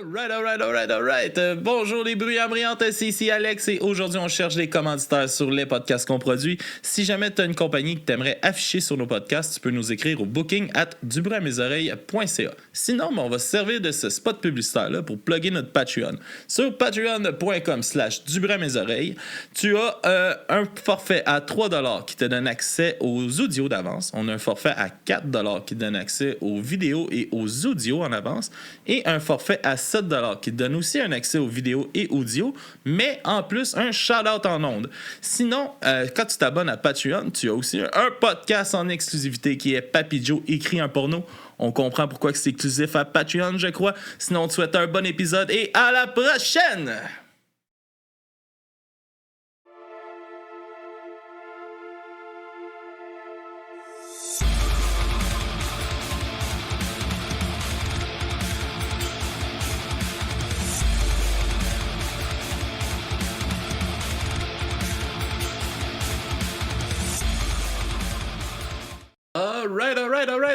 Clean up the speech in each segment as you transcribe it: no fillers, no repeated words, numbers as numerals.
Alright. Bonjour les bruyants brillantes, c'est ici Alex et aujourd'hui on cherche des commanditaires sur les podcasts qu'on produit. Si jamais tu as une compagnie que tu aimerais afficher sur nos podcasts, tu peux nous écrire au booking@dubruitmesoreilles.ca. Sinon, on va se servir de ce spot publicitaire-là pour plugger notre Patreon. Sur patreon.com/dubruitmesoreilles, tu as un forfait à 3$ qui te donne accès aux audios d'avance. On a un forfait à 4$ qui te donne accès aux vidéos et aux audios en avance. Et un forfait à 7$ qui te donne aussi un accès aux vidéos et audio, mais en plus un shout-out en ondes. Sinon, quand tu t'abonnes à Patreon, tu as aussi un podcast en exclusivité qui est Papy Joe écrit un porno. On comprend pourquoi c'est exclusif à Patreon, je crois. Sinon, on te souhaite un bon épisode et à la prochaine!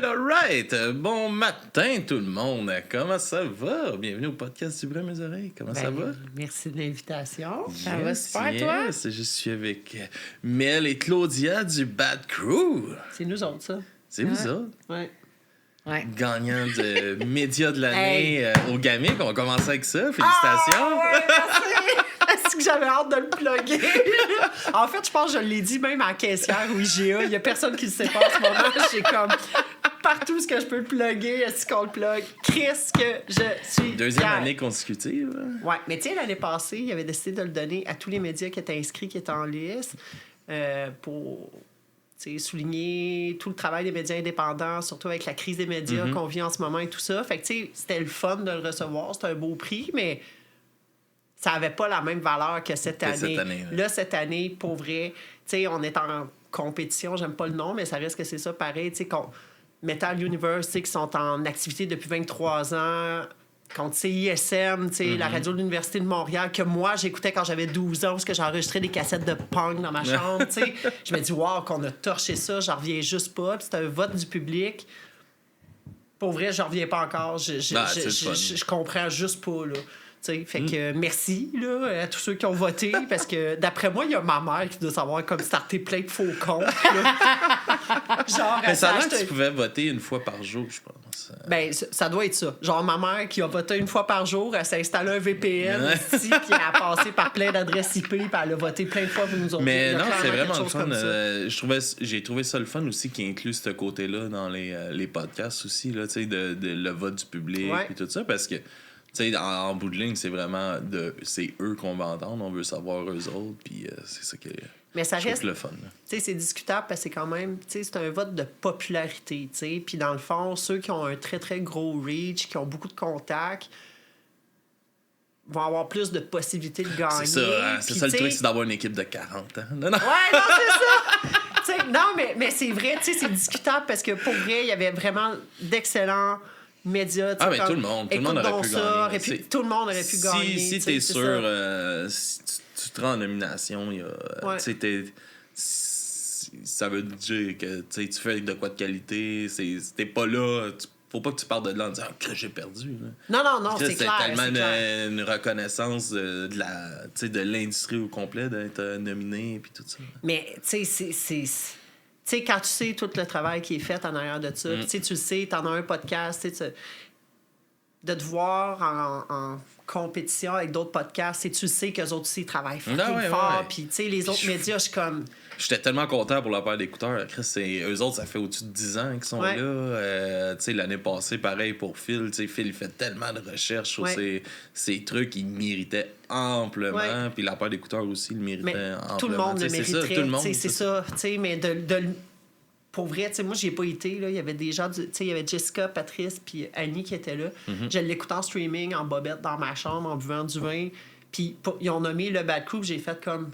Alright. Bon matin tout le monde. Comment ça va? Bienvenue au podcast du Bruit à mes oreilles. Comment ça va? Merci de l'invitation. Ça va super, toi? Je suis avec Mel et Claudia du Bad Crew. C'est nous autres, ça. C'est vous autres? Ouais. Gagnant de média de l'année au Gamic. On va commencer avec ça. Félicitations. Est-ce que j'avais hâte de le plugger? En fait, je pense que je l'ai dit même à la caissière ou IGA. Il n'y a personne qui le sait pas en ce moment. J'ai comme partout ce que je peux le plugger. Est-ce qu'on le plug? Chris, que je suis Deuxième fière. année consécutive. Ouais, mais tu sais, l'année passée, il avait décidé de le donner à tous les médias qui étaient inscrits, qui étaient en liste, pour souligner tout le travail des médias indépendants, surtout avec la crise des médias qu'on vit en ce moment et tout ça. Fait que, tu sais, c'était le fun de le recevoir. C'était un beau prix, mais ça n'avait pas la même valeur que cette année. Là, cette année, pour vrai, tu sais, on est en compétition, j'aime pas le nom, mais ça reste que c'est ça pareil, tu sais, Metal Universe, tu sais, qui sont en activité depuis 23 ans, contre CISM, tu sais, la radio de l'Université de Montréal, que moi, j'écoutais quand j'avais 12 ans, parce que j'enregistrais des cassettes de punk dans ma chambre, tu sais. Je me dis, wow, qu'on a torché ça, j'en reviens juste pas. Puis c'était un vote du public. Pour vrai, j'en reviens pas encore. Je comprends juste pas, là. T'sais, fait que merci là, à tous ceux qui ont voté, parce que d'après moi, il y a ma mère qui doit savoir comme starter plein de faux comptes. Genre, mais ça a l'air que tu pouvais voter une fois par jour, je pense. Ben, ça doit être ça. Genre, ma mère qui a voté une fois par jour, elle s'est installée un VPN ici, puis elle a passé par plein d'adresses IP, puis elle a voté plein de fois pour nous autres. Mais non, c'est vraiment le fun. J'ai trouvé ça le fun aussi qui inclut ce côté-là dans les podcasts aussi, là, de le vote du public et tout ça, parce que t'sais, en bout de ligne, c'est vraiment c'est eux qu'on va entendre, on veut savoir eux autres, puis c'est ça qui est mais ça reste le fun. C'est discutable parce que c'est quand même, c'est un vote de popularité, puis dans le fond, ceux qui ont un très très gros reach, qui ont beaucoup de contacts, vont avoir plus de possibilités de gagner. C'est ça, c'est ça le truc, c'est d'avoir une équipe de 40 ans. Non. Ouais, non, c'est ça! Non, mais c'est vrai, c'est discutable parce que pour vrai, il y avait vraiment d'excellents médias. Mais tout le monde aurait pu gagner. Tout le monde aurait pu gagner. Si t'es sûr, si tu te rends en nomination, ça veut dire que tu fais de quoi de qualité. T'es pas là. Faut pas que tu partes de là en disant que j'ai perdu. Là. Non, c'est clair. C'est tellement une reconnaissance de l'industrie au complet d'être nominé et tout ça. Mais tu sais, quand tu sais tout le travail qui est fait en arrière de ça, tu le sais, t'en as un podcast, de te voir en compétition avec d'autres podcasts, tu sais qu'eux autres aussi travaillent fort, puis tu sais, les autres médias, je suis comme... J'étais tellement content pour la paire d'écouteurs. Eux autres, ça fait au-dessus de 10 ans qu'ils sont là. L'année passée, pareil pour Phil. Phil, il fait tellement de recherches sur ces trucs. Il méritait amplement. Puis la paire d'écouteurs aussi, il méritait amplement. Tout le monde le mériterait. Tout le monde, c'est ça. Mais pour vrai, moi, j'y ai pas été. Là. Il y avait des gens, il y avait Jessica, Patrice, puis Annie qui étaient là. Je l'écoutais en streaming, en bobette, dans ma chambre, en buvant du vin. Puis ils ont nommé le Bad Crew, j'ai fait comme...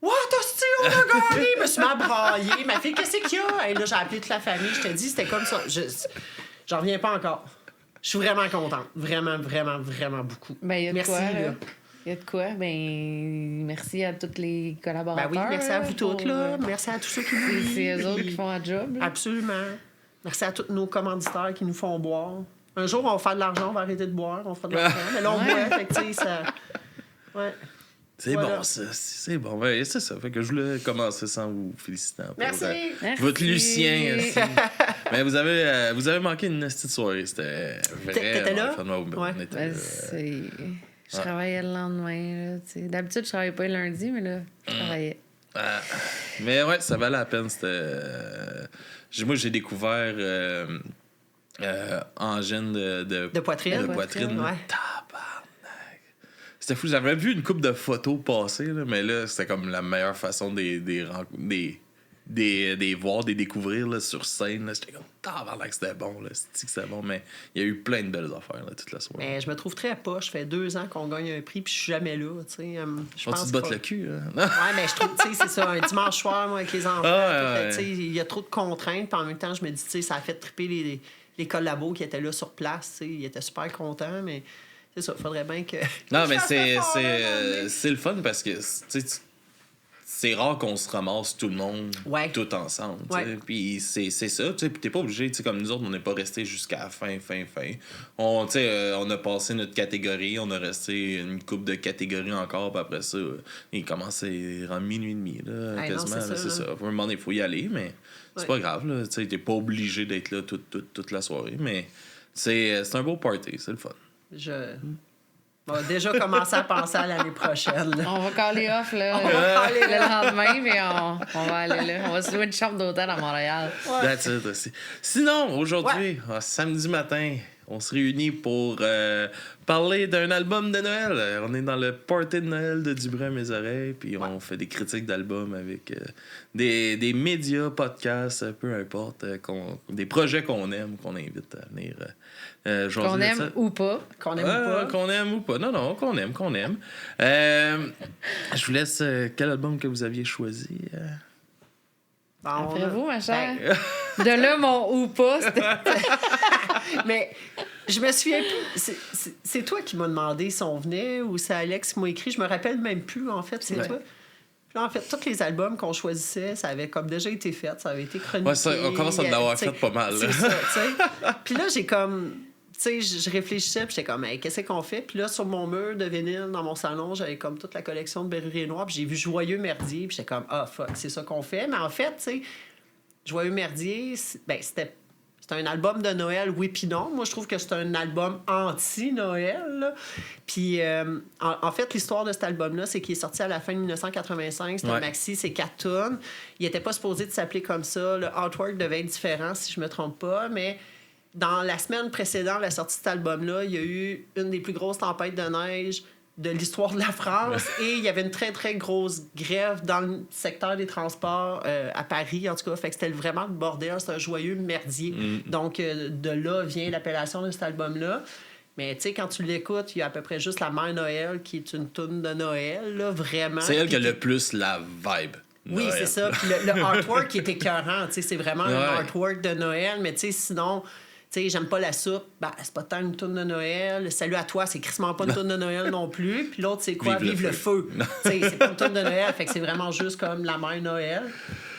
What, hostie, on a gagné! Je me suis mis à brailler. Ma fille, qu'est-ce qu'il y a? Et là, j'ai appelé toute la famille. Je te dis, c'était comme ça. J'en reviens pas encore. Je suis vraiment contente. Vraiment, vraiment, vraiment beaucoup. Ben, y a de merci, quoi, là. Il y a de quoi? Ben, merci à tous les collaborateurs. Ben oui, merci à vous toutes, là. Merci à tous ceux qui nous lisent. C'est eux autres qui font un job. Là. Absolument. Merci à tous nos commanditaires qui nous font boire. Un jour, on va faire de l'argent, on va arrêter de boire, on fera de l'argent. Mais là, on boit, fait que, tu sais, ça... Ouais. C'est Voilà. bon, ça. C'est bon. Ouais, c'est ça. Fait que je voulais commencer sans vous féliciter. Pour, Merci. Merci. votre Lucien. Aussi. Mais vous avez manqué une petite soirée. C'était vrai. T'étais là? On était Ben, là. je travaillais le lendemain. Là, tu sais. D'habitude, je travaillais pas le lundi, mais là, je travaillais. Mais ouais, ça valait la peine. Moi, j'ai découvert angine De poitrine. De poitrine. Ouais. Tabarnak. C'était fou. J'avais vu une couple de photos passer, là, mais là, c'était comme la meilleure façon des voir, des découvrir là, sur scène. Là. J'étais comme, tabarnak, c'était bon. Là. C'était bon, mais il y a eu plein de belles affaires là, toute la soirée. Mais je me trouve très poche. Ça fait 2 ans qu'on gagne un prix, puis je suis jamais là. Tu sais, je Tu te bottes le cul. Hein? Ouais, mais je trouve, tu sais, c'est ça, un dimanche soir, moi, avec les enfants. Ouais. Tu sais, il y a trop de contraintes, puis en même temps, je me dis, tu sais, ça a fait triper les collabos qui étaient là sur place. Tu sais, ils étaient super contents, mais c'est ça, il faudrait bien que. Non, mais je fasse l'effort, là, c'est le fun parce que c'est rare qu'on se ramasse tout le monde tout ensemble. Ouais. Puis c'est ça. Puis t'es pas obligé, comme nous autres, on n'est pas resté jusqu'à la fin. On a passé notre catégorie, on a resté une couple de catégories encore, puis après ça, il commence à rendre minuit et demi, là, quasiment. Non, c'est ça. Pour un moment, il faut y aller, mais c'est pas grave. Là, t'es pas obligé d'être là toute la soirée, mais c'est un beau party, c'est le fun. On va déjà commencer à penser à l'année prochaine. Là. On va caller off là, On va caller le lendemain, mais on va aller là. On va se louer une chambre d'hôtel à Montréal. That's it aussi. Sinon, aujourd'hui, samedi matin, on se réunit pour parler d'un album de Noël. On est dans le party de Noël de Dubrun à mes oreilles, puis on fait des critiques d'albums avec des médias, podcasts, peu importe, des projets qu'on aime, qu'on invite à venir. Qu'on aime ou pas. Qu'on aime ou pas. Qu'on aime ou pas. Non, qu'on aime. Je vous laisse. Quel album que vous aviez choisi? Après vous, ma chère. De là, mon ou pas, c'était... Mais je me souviens plus. C'est toi qui m'as demandé si on venait ou c'est Alex qui m'a écrit. Je me rappelle même plus, en fait. C'est toi. Puis là, en fait, tous les albums qu'on choisissait, ça avait comme déjà été fait. Ça avait été chroniqué. Ouais, ça, on commence à en avoir fait pas mal. C'est ça, tu sais. Puis là, j'ai comme... Tu sais, je réfléchissais, puis j'étais comme, hey, qu'est-ce qu'on fait? Puis là, sur mon mur de vinyle, dans mon salon, j'avais comme toute la collection de Berrurier Noir, puis j'ai vu Joyeux Merdier, puis j'étais comme, ah, fuck, c'est ça qu'on fait. Mais en fait, tu sais, Joyeux Merdier, c'était un album de Noël, oui puis non. Moi, je trouve que c'est un album anti-Noël. Là. Puis, en fait, l'histoire de cet album-là, c'est qu'il est sorti à la fin de 1985. C'était un maxi, c'est 4 tonnes. Il n'était pas supposé de s'appeler comme ça. Le artwork devait être différent, si je me trompe pas, mais... Dans la semaine précédente, la sortie de cet album-là, il y a eu une des plus grosses tempêtes de neige de l'histoire de la France et il y avait une très, très grosse grève dans le secteur des transports à Paris, en tout cas. Fait que c'était vraiment le bordel, c'était un joyeux merdier. Donc, de là vient l'appellation de cet album-là. Mais tu sais, quand tu l'écoutes, il y a à peu près juste la Mère Noël qui est une toune de Noël, là, vraiment. C'est elle qui a le plus la vibe. Oui, Noël. c'est ça. Puis le artwork qui est écœurant, tu sais, c'est vraiment un artwork de Noël, mais tu sais, sinon... Tu sais, j'aime pas la soupe, ben, c'est pas tant une toune de Noël. Salut à toi, c'est crissement pas une toune de Noël non plus. Puis l'autre, c'est quoi? Vive le feu. Tu sais, c'est pas une toune de Noël, fait que c'est vraiment juste comme la mère Noël.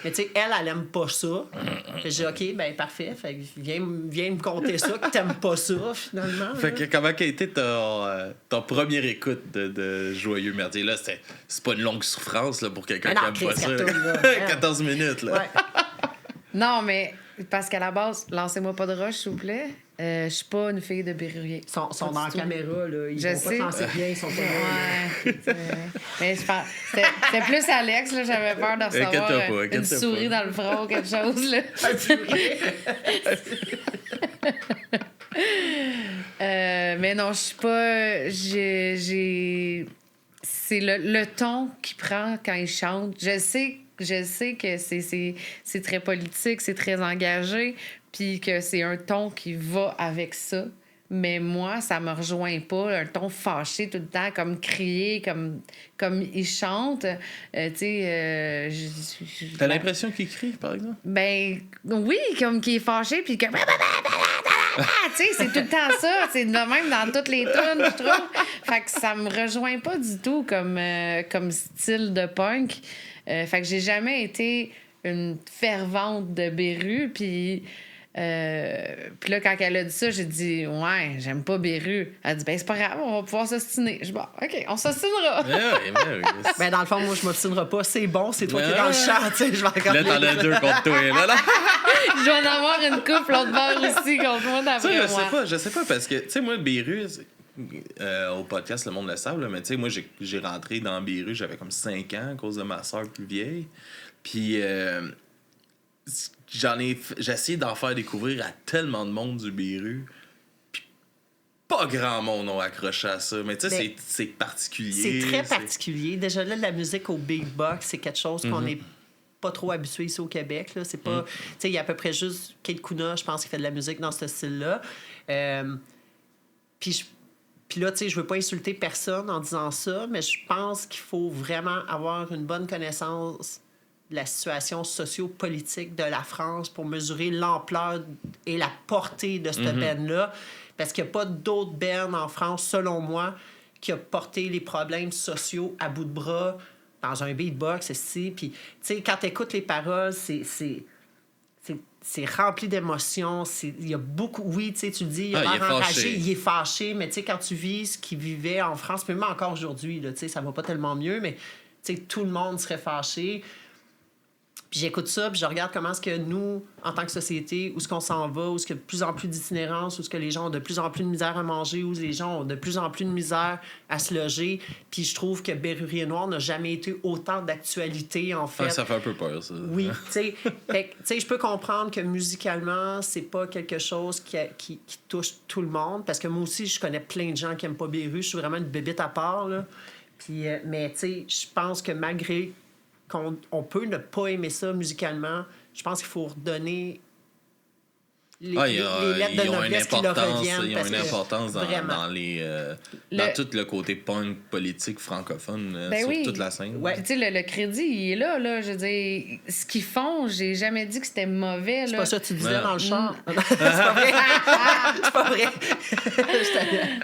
Mais tu sais, elle aime pas ça. Fait que j'ai dit, OK, ben parfait. Fait que viens me conter ça, que t'aimes pas ça, finalement. Fait que comment a été ton première écoute de Joyeux Merdier? Là, c'est pas une longue souffrance là, pour quelqu'un qui aime pas ça. 14 minutes, là. Ouais. Non, mais parce qu'à la base, lancez-moi pas de roche, s'il vous plaît. Je suis pas une fille de Berrurier. Ils sont dans la caméra, là. Ils vont sais. pas lancer bien, ils sont pas là. Mais c'était plus Alex, là. J'avais peur de recevoir une souris dans le front ou quelque chose, là. Mais non, je suis pas... C'est le ton qu'il prend quand il chante. Je sais que c'est très politique, c'est très engagé, puis que c'est un ton qui va avec ça. Mais moi, ça me rejoint pas. Un ton fâché tout le temps, comme crier, comme il chante. Tu sais... T'as l'impression qu'il crie, par exemple? Ben oui, comme qu'il est fâché, puis que... tu sais, c'est tout le temps ça. C'est de même dans toutes les tunes, je trouve. Fait que ça me rejoint pas du tout comme style de punk. Fait que j'ai jamais été une fervente de Berru, puis Puis là, quand elle a dit ça, j'ai dit, ouais, j'aime pas Beru. Elle a dit, ben, c'est pas grave, on va pouvoir s'ostiner. Je dis, bon, OK, on s'ostinera. Ben, dans le fond, moi, je m'obstinerai pas. C'est bon, c'est toi qui es dans le champ, tu sais. Je vais regarder. Là, t'en as 2 contre toi, là. Je vais en avoir une coupe, l'autre bord aussi, contre moi, d'après moi. Je sais pas, parce que, tu sais, moi, Beru, au podcast, le monde le savent, là, mais tu sais, moi, j'ai rentré dans Beru, j'avais comme 5 ans à cause de ma soeur plus vieille. Puis, j'ai essayé d'en faire découvrir à tellement de monde du Beru. Puis, pas grand monde ont accroché à ça. Mais tu sais, c'est particulier. C'est très particulier. Déjà, là, la musique au beatbox, c'est quelque chose qu'on est pas trop habitué ici au Québec. Là. C'est pas... Tu sais, il y a à peu près juste Kate Kuna, je pense, qui fait de la musique dans ce style-là. Puis là, tu sais, je veux pas insulter personne en disant ça, mais je pense qu'il faut vraiment avoir une bonne connaissance de la situation socio-politique de la France pour mesurer l'ampleur et la portée de cette band-là. Parce qu'il n'y a pas d'autre band en France, selon moi, qui a porté les problèmes sociaux à bout de bras dans un beatbox ici. Puis, tu sais, quand tu écoutes les paroles, c'est rempli d'émotions. Il y a beaucoup... Oui, tu sais, tu le dis, il a l'air enragé, il est fâché. Mais tu sais, quand tu vis ce qu'il vivait en France, même encore aujourd'hui, tu sais, ça va pas tellement mieux, mais tu sais, tout le monde serait fâché. Puis j'écoute ça, puis je regarde comment est-ce que nous, en tant que société, où est-ce qu'on s'en va, où est-ce qu'il y a de plus en plus d'itinérance, où est-ce que les gens ont de plus en plus de misère à manger, où les gens ont de plus en plus de misère à se loger. Puis je trouve que Berrurier Noir n'a jamais été autant d'actualité, en fait. Ça fait un peu peur, ça. Oui, tu sais, je peux comprendre que musicalement, c'est pas quelque chose qui touche tout le monde, parce que moi aussi, je connais plein de gens qui aiment pas Beru. Je suis vraiment une bébête à part, là. Puis, mais tu sais, je pense que malgré qu'on peut ne pas aimer ça musicalement, je pense qu'il faut redonner les lettres de noblesse qui leur reviennent. Ils ont une importance dans tout le côté punk politique francophone sur toute la scène. Ouais. Tu sais, le crédit, il est là. Je veux dire, ce qu'ils font, j'ai jamais dit que c'était mauvais. C'est pas ça que tu disais dans le char. C'est pas vrai. C'est pas vrai.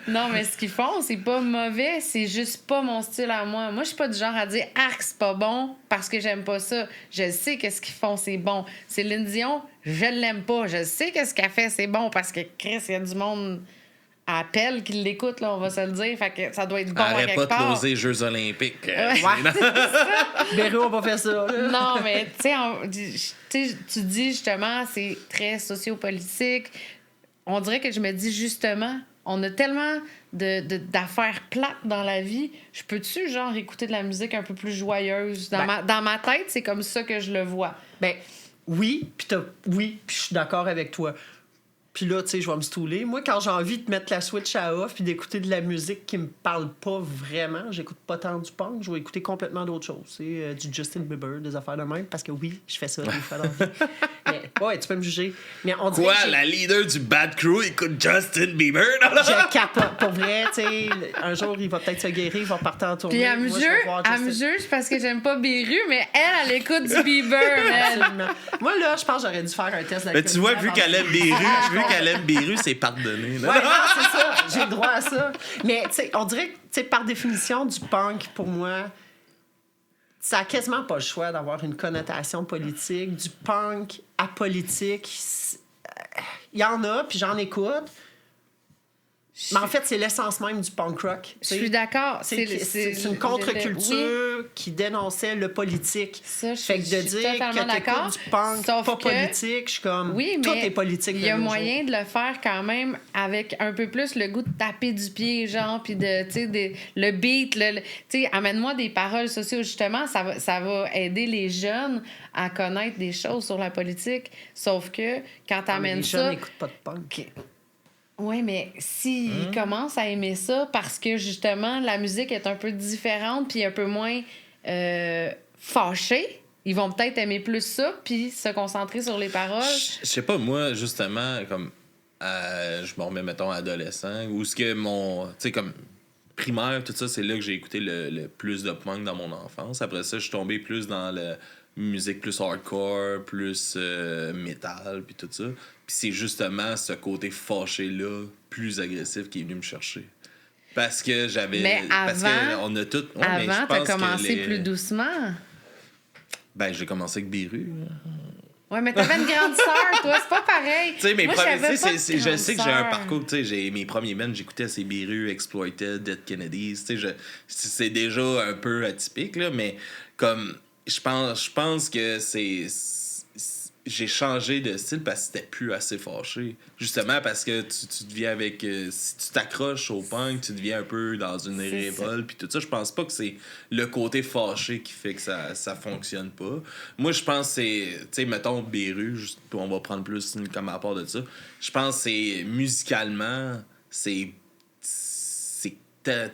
Non, mais ce qu'ils font, c'est pas mauvais. C'est juste pas mon style à moi. Moi, je suis pas du genre à dire « Arc, c'est pas bon parce que j'aime pas ça. » Je sais que ce qu'ils font, c'est bon. Céline Dion, je l'aime pas. Je sais que ce qu'elle fait, c'est bon parce que Chris, il y a du monde à appel qui l'écoute, là, on va se le dire. Fait que ça doit être bon à quelque part. Arrête pas de closer Jeux olympiques. Béru, on va faire ça. Non, mais tu sais, tu dis justement, c'est très sociopolitique. On dirait que je me dis justement, on a tellement d'affaires plates dans la vie. Je peux-tu, genre, écouter de la musique un peu plus joyeuse? Dans ma tête, c'est comme ça que je le vois. Ben, oui, puis je suis d'accord avec toi. Puis là, tu sais, je vais me stouler. Moi, quand j'ai envie de mettre la switch à off puis d'écouter de la musique qui me parle pas vraiment, j'écoute pas tant du punk, je vais écouter complètement d'autres choses. C'est du Justin Bieber, des affaires de même, parce que oui, je fais ça des fois dans la vie. Mais, ouais, tu peux me juger. Mais on dirait quoi, la leader du Bad Crew écoute Justin Bieber? Je capote, pour vrai, tu sais. Un jour, il va peut-être se guérir, il va partir en tournée. Puis elle me juge parce que j'aime pas Beru, mais elle écoute du Bieber, Absolument. Moi, là, je pense que j'aurais dû faire un test d'alcool. Mais tu vois, vu qu'elle aime Beru, c'est pardonné. Ouais, non, c'est ça. J'ai le droit à ça. Mais, tu sais, on dirait que, par définition, du punk, pour moi, ça a quasiment pas le choix d'avoir une connotation politique. Du punk apolitique, il y en a, puis j'en écoute. Mais en fait, c'est l'essence même du punk rock. Je suis d'accord. C'est une contre-culture qui dénonçait le politique. Ça, fait que de dire que t'écoutes du punk pas politique, je suis comme... Oui, tout mais est politique. Il y a moyen de le faire quand même avec un peu plus le goût de taper du pied, genre, puis le beat. Tu sais, amène-moi des paroles sociales. Justement, ça va aider les jeunes à connaître des choses sur la politique. Sauf que quand t'amènes ça... Les jeunes n'écoutent pas de punk. Oui, mais s'ils commencent à aimer ça parce que, justement, la musique est un peu différente puis un peu moins fâchée, ils vont peut-être aimer plus ça puis se concentrer sur les paroles. Je sais pas, moi, justement, comme je me remets, mettons, adolescent, ou ce que tu sais, comme primaire, tout ça, c'est là que j'ai écouté le plus de punk dans mon enfance. Après ça, je suis tombé plus dans la musique plus hardcore, plus métal, puis tout ça. Puis c'est justement ce côté fâché-là, plus agressif, qui est venu me chercher. Parce que j'avais... Mais parce avant, on a tout... avant, t'as commencé plus doucement. Ben, j'ai commencé avec Beru. Ouais, mais t'avais une grande sœur, toi, c'est pas pareil. Tu sais, mes Moi, premiers, j'avais tu sais, pas de je grande sais que j'ai un sœur. parcours, tu sais, mes premiers bands, j'écoutais ces Beru, Exploited, Dead Kennedys, tu sais, c'est déjà un peu atypique, là, mais comme, je pense que j'ai changé de style parce que c'était plus assez fâché. Justement parce que tu deviens avec... si tu t'accroches au punk, tu deviens un peu dans une révolte. Puis tout ça, je pense pas que c'est le côté fâché qui fait que ça fonctionne pas. Moi, je pense que c'est... Tu sais, mettons, Beru, on va prendre plus comme rapport de ça. Je pense que c'est... Musicalement, c'est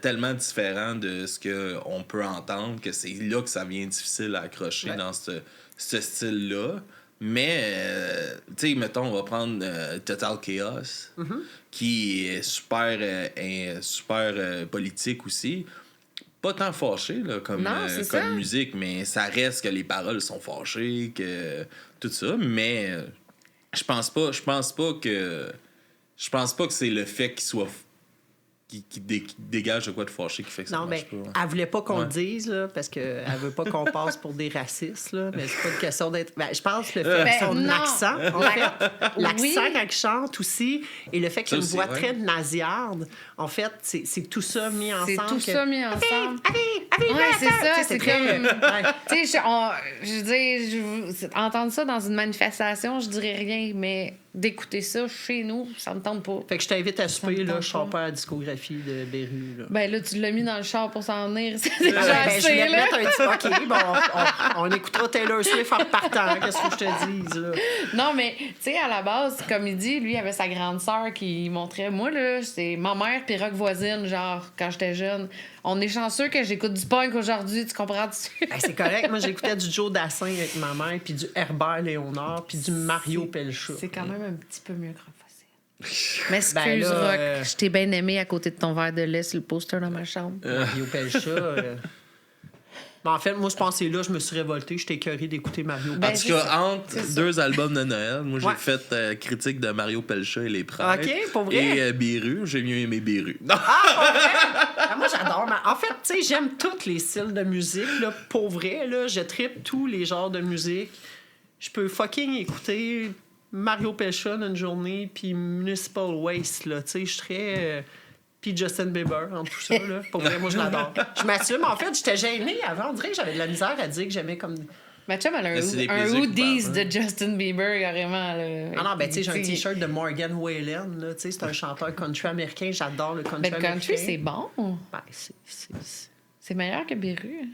tellement différent de ce qu'on peut entendre que c'est là que ça devient difficile à accrocher dans ce style-là. Mais, tu sais, mettons, on va prendre Total Chaos, qui est super politique aussi. Pas tant fâché là, comme musique, mais ça reste que les paroles sont fâchées, que tout ça. Mais je pense pas que c'est le fait qu'il soit qui dégage de quoi de fâché qui fait que ça Non, marche mais pas. elle voulait pas qu'on le dise, là, parce qu'elle veut pas qu'on passe pour des racistes, là, mais c'est pas une question d'être... Ben, je pense que le fait que son accent, en fait, l'accent qu'elle chante aussi, et le fait qu'elle a une voix très nasillarde, en fait, c'est tout ça mis ensemble. C'est tout ça mis ensemble. Ouais, c'est ça, c'est comme... Ouais. Tu sais, je veux dire, entendre ça dans une manifestation, je dirais rien, mais d'écouter ça chez nous, ça me tente pas. Fait que je t'invite à souper, me là, tente je sors pas. pas à la discographie de Beru, là. Ben là, tu l'as mis dans le char pour s'en venir, c'est déjà Ben, je assez, voulais te là. mettre un petit... OK, bon, on écoutera Taylor Swift en partant, qu'est-ce que je te dise, là? Non, mais, tu sais, à la base, comme il dit, lui, il avait sa grande sœur qui montrait... Moi, là, c'est ma mère puis rock voisine, genre, quand j'étais jeune. On est chanceux que j'écoute du punk aujourd'hui, tu comprends-tu? Ben, c'est correct. Moi, j'écoutais du Joe Dassin avec ma mère, puis du Herbert Léonard, puis du Mario Pelcha. C'est quand même un petit peu mieux que rock voisine. Mais excuse, Ben là, Rock, je t'ai bien aimé à côté de ton verre de lait sur le poster dans ma chambre. Mario Pelcha. Mais en fait, moi, je pensais là, je me suis révolté. J'étais écœuré d'écouter Mario Ben, En Pelcha. tout cas, entre deux albums de Noël, moi j'ai Ouais. fait critique de Mario Pelcha et les Prêtres. OK, pour vrai? Et Beru, j'ai mieux aimé Beru. Non. Ah, moi, j'adore. En fait, tu sais, j'aime tous les styles de musique. Là, pour vrai, là, je trippe tous les genres de musique. Je peux fucking écouter Mario Pelcha une journée, puis Municipal Waste, là. Tu sais, je serais... puis Justin Bieber, en tout ça, là. Pour vrai, moi, je l'adore. Je m'assume. En fait, j'étais gênée avant. On dirait que j'avais de la misère à dire que j'aimais comme... Ma chum, elle a C'est des un plaisirs hoodies coupables, de Justin Bieber, carrément. Là. Ah non, ben tu sais, j'ai un T-shirt de Morgan Wallen, là. Tu sais, c'est un chanteur country américain. J'adore le country Ben, le américain. country, c'est bon. Ben, C'est meilleur que Beru.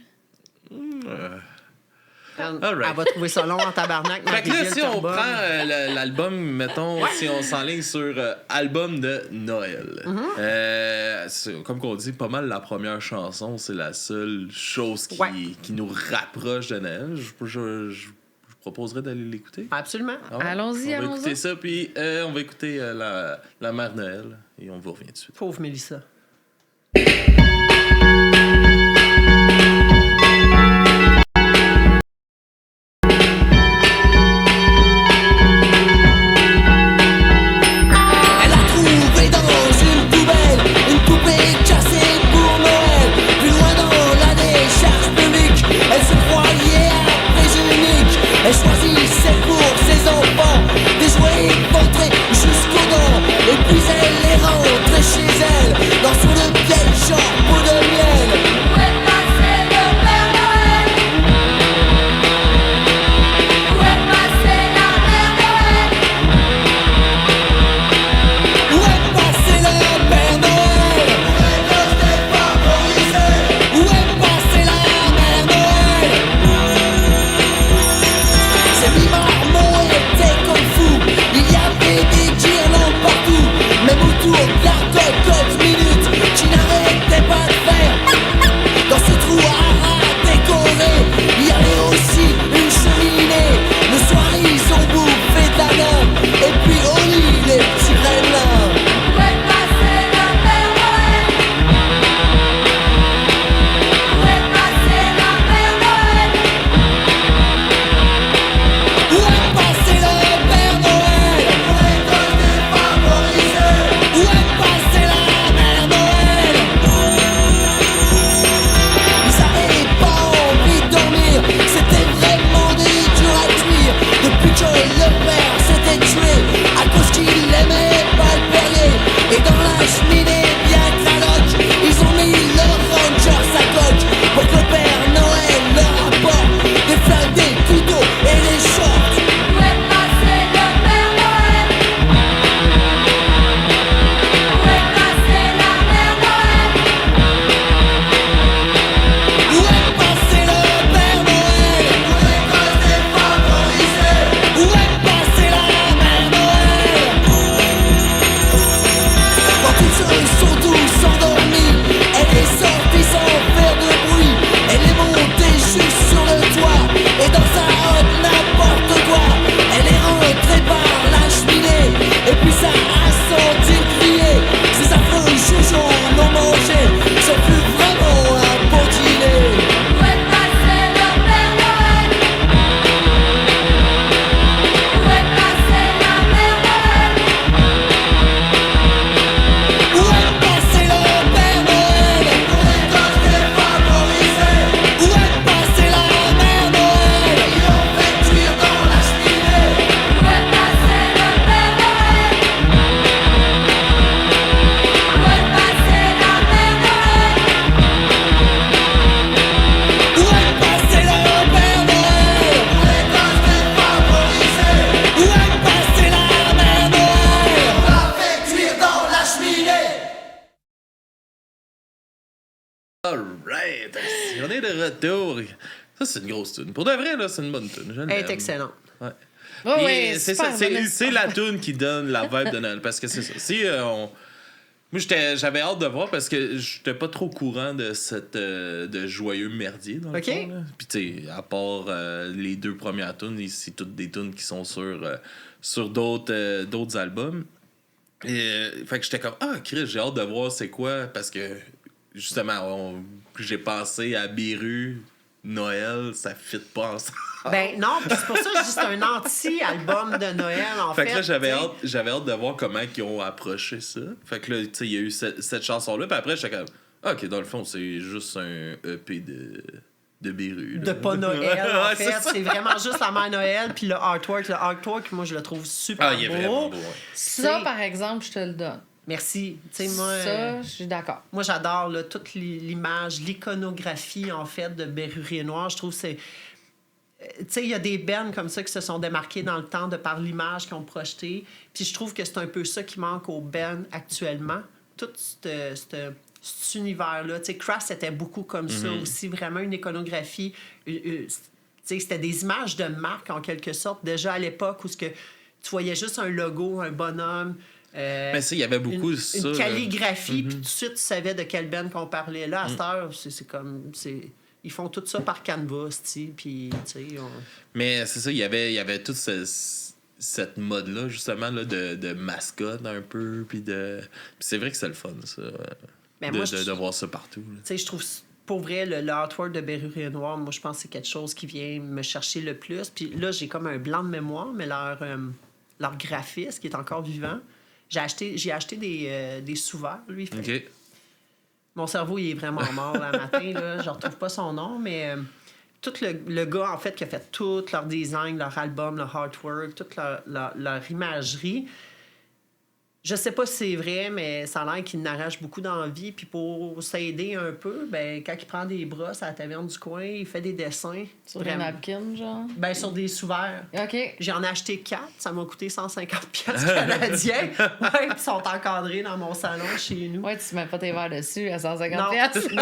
Elle va trouver ça long en tabarnak. Fait que là, Marie-Ville si on Turbonne. prend l'album, mettons, si on s'enligne sur album de Noël, comme qu'on dit, pas mal la première chanson, c'est la seule chose qui nous rapproche de Noël. Je proposerais d'aller l'écouter. Absolument. Ah ouais? Allons-y, On va allons-y. écouter ça, puis on va écouter la Mère Noël, et on vous revient tout de suite. Pauvre Mélissa. Elle a trouvé dans une poubelle une poupée cassée pour Noël. Plus loin dans la décharge publique, elle se croyait à unique. Elle choisissait pour ses enfants des jouets éventrés jusqu'aux dents. Et puis elle les rentrait chez elle dans son vieille chambre Alright, on est de retour. Ça, c'est une grosse tune. Pour de vrai, là, c'est une bonne tune. Elle est excellente. Ouais. Oh, Puis, ouais, c'est super, ça, bonne c'est la tune qui donne la vibe de Noël. Parce que c'est ça. Si moi, j'avais hâte de voir parce que j'étais pas trop au courant de cette de joyeux merdier dans le OK. fond. Là. Puis tu sais, à part les 2 premières tunes, c'est toutes des tunes qui sont sur d'autres albums. Et fait que j'étais comme Chris, j'ai hâte de voir c'est quoi parce que justement j'ai pensé à Beru, Noël, ça fit pas ensemble. Ben non, puis c'est pour ça que je dis c'est un anti-album de Noël, en fait. Fait que là, j'avais t'sais. hâte de voir comment ils ont approché ça. Fait que là, tu sais, il y a eu cette chanson-là. Puis après, j'étais comme, OK, dans le fond, c'est juste un EP de Beru. De pas Noël, en Ouais, fait. ça. C'est vraiment juste la mère Noël, puis le artwork, moi, je le trouve super Il est beau. vraiment beau. Ouais. Ça, C'est- par exemple, je te le donne. Merci. Tu sais, moi... Ça, je suis d'accord. Moi, j'adore là, toute l'image, l'iconographie, en fait, de Berrurier Noir. Je trouve que c'est... Tu sais, il y a des bands comme ça qui se sont démarqués dans le temps de par l'image qu'ils ont projetée. Puis je trouve que c'est un peu ça qui manque aux bands actuellement. Tout cet univers-là. Tu sais, Crass, c'était beaucoup comme ça aussi. Vraiment une iconographie. Tu sais, c'était des images de marque, en quelque sorte. Déjà à l'époque où tu voyais juste un logo, un bonhomme... Mais ça, il y avait beaucoup ça. Une là. calligraphie, puis tout de suite, tu savais de quelle band qu'on parlait. Là, à cette heure, c'est comme... Ils font tout ça par canvas, tu sais, puis, tu sais... Mais c'est ça, il y avait toute cette mode-là, justement, là, de mascotte un peu. Puis c'est vrai que c'est le fun, ça. Ben, de, moi, de voir ça partout. Là. Tu sais, je trouve... Pour vrai, le artwork de Berrurier Noir, moi, je pense que c'est quelque chose qui vient me chercher le plus. Puis là, j'ai comme un blanc de mémoire, mais leur graphiste, qui est encore vivant, j'ai acheté des sous-verts, lui. Fait. OK. Mon cerveau, il est vraiment mort là, matin. Là. Je ne retrouve pas son nom, mais tout le gars, en fait, qui a fait tout leur design, leur album, leur artwork, toute leur imagerie, je sais pas si c'est vrai, mais ça a l'air qu'il n'arrache beaucoup d'envie. Puis pour s'aider un peu, ben, quand il prend des brosses à la taverne du coin, il fait des dessins. Sur des napkins, genre. Ben, sur des sous-verts. OK. J'en ai acheté 4, ça m'a coûté 150$ canadiens. Ouais, puis ils sont encadrés dans mon salon chez nous. Ouais, tu mets pas tes verres dessus à 150$.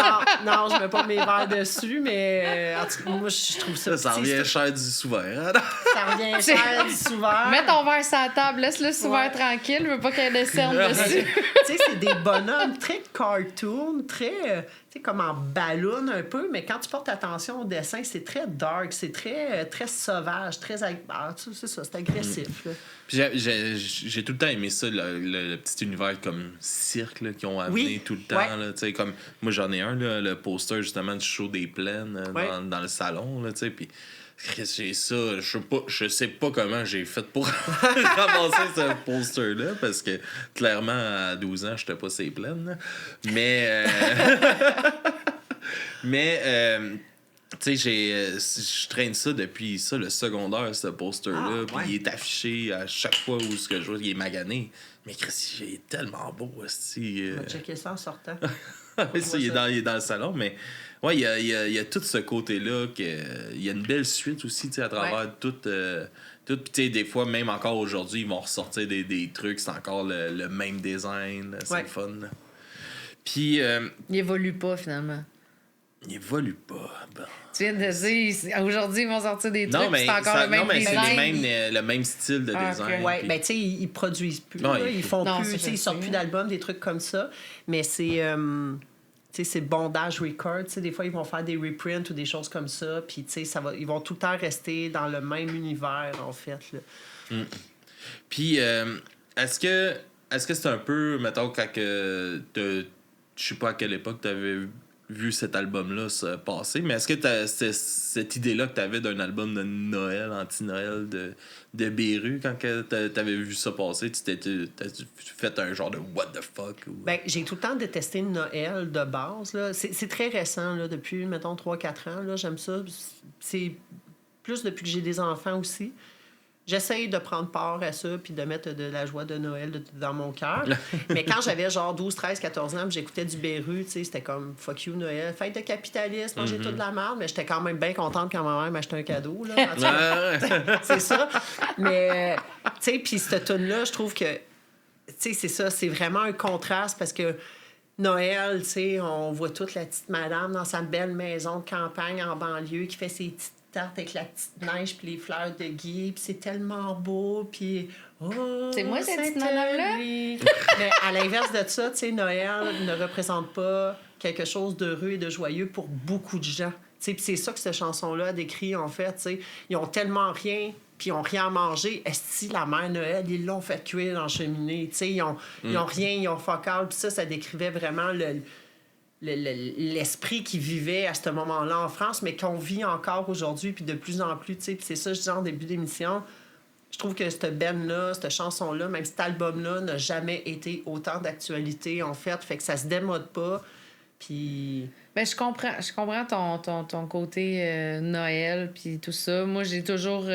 Non, je mets pas mes verres dessus, mais en tout cas, moi, je trouve ça... Ça tu sais, revient cher du souverain. Hein? Ça revient cher du sous-verre. Mets ton verre sur la table, laisse-le sous Ouais. tranquille, je veux pas qu'il y ait de cernes dessus. Tu sais, c'est des bonhommes très cartoon, très, tu sais, comme en ballon un peu, mais quand tu portes attention au dessin, c'est très dark, c'est très sauvage, très... c'est ça, c'est agressif. Là. Puis j'ai tout le temps aimé ça, le petit univers comme cirque là, qu'ils ont amené Oui, tout le temps. ouais. Là, t'sais, comme, moi, j'en ai un, là, le poster justement du show des plaines Ouais. dans le salon. Là, puis j'ai ça. Je sais pas comment j'ai fait pour ramasser ce poster-là, parce que clairement, à 12 ans, j'étais pas ces plaines. Là. Mais... tu sais, je traîne ça depuis ça, le secondaire, ce poster-là. Puis ouais. il est affiché à chaque fois où ce que je vois, il est magané. Mais Chris, il est tellement beau, aussi. On va checker ça en sortant. Oui, ça, il est dans le salon, mais ouais, il y a tout ce côté-là. Il y a une belle suite aussi, tu sais, à travers tout. Puis, tu sais, des fois, même encore aujourd'hui, ils vont ressortir des trucs, c'est encore le même design. C'est Ouais. le fun. Puis, Il évolue pas, finalement. il évolue pas. Bon. Tu viens de dire, aujourd'hui, ils vont sortir des trucs, Non, mais c'est encore le même c'est design. le même style de Ah, design. ok. Ouais, puis- ben tu sais, ils produisent plus. Non, là, ils font Non, plus, ça, tu sais, je ils sortent sais. plus d'albums, des trucs comme ça. Mais c'est, tu sais, c'est Bondage Records. Tu sais, des fois, ils vont faire des reprints ou des choses comme ça. Puis, tu sais, ils vont tout le temps rester dans le même univers, en fait. Là. Puis, est-ce que c'est un peu, mettons, quand je sais pas à quelle époque t'avais vu cet album-là se passer, mais est-ce que c'est cette idée-là que t'avais d'un album de Noël, anti-Noël de Beru, quand t'avais vu ça passer, t'as fait un genre de what the fuck? Ou... Ben, j'ai tout le temps détesté Noël de base. Là. C'est très récent, là, depuis, mettons, 3-4 ans. Là, j'aime ça. C'est plus depuis que j'ai des enfants aussi. J'essaye de prendre part à ça puis de mettre de la joie de Noël dans mon cœur. Mais quand j'avais genre 12, 13, 14 ans, puis j'écoutais du Beru, tu sais, c'était comme fuck you Noël, fête de capitalisme, manger toute la merde, mais j'étais quand même bien contente quand ma mère m'achetait un cadeau. Là, en tout cas. C'est ça. Mais, tu sais, puis cette tune-là, je trouve que, tu sais, c'est ça, c'est vraiment un contraste parce que Noël, tu sais, on voit toute la petite madame dans sa belle maison de campagne en banlieue qui fait ses petites tartes avec la petite neige puis les fleurs de gui, puis c'est tellement beau, puis... Oh, C'est moi, cette petite Saint-Henri. madame-là? Mais à l'inverse de ça, tu sais, Noël ne représente pas quelque chose d'heureux et de joyeux pour beaucoup de gens. Tu sais, puis c'est ça que cette chanson-là décrit, en fait, tu sais. Ils ont tellement rien, puis ils ont rien à manger. Est-ce que la mère Noël, ils l'ont fait cuire dans la cheminée? Tu sais, ils ont rien, ils ont fuck all. Puis ça décrivait vraiment l'esprit qui vivait à ce moment-là en France, mais qu'on vit encore aujourd'hui, puis de plus en plus, tu sais. Puis c'est ça, je disais en début d'émission, je trouve que cette band-là, cette chanson-là, même cet album-là, n'a jamais été autant d'actualité, en fait. Fait que ça se démode pas, puis... Ben, je comprends ton côté Noël, puis tout ça. Moi, j'ai toujours... tu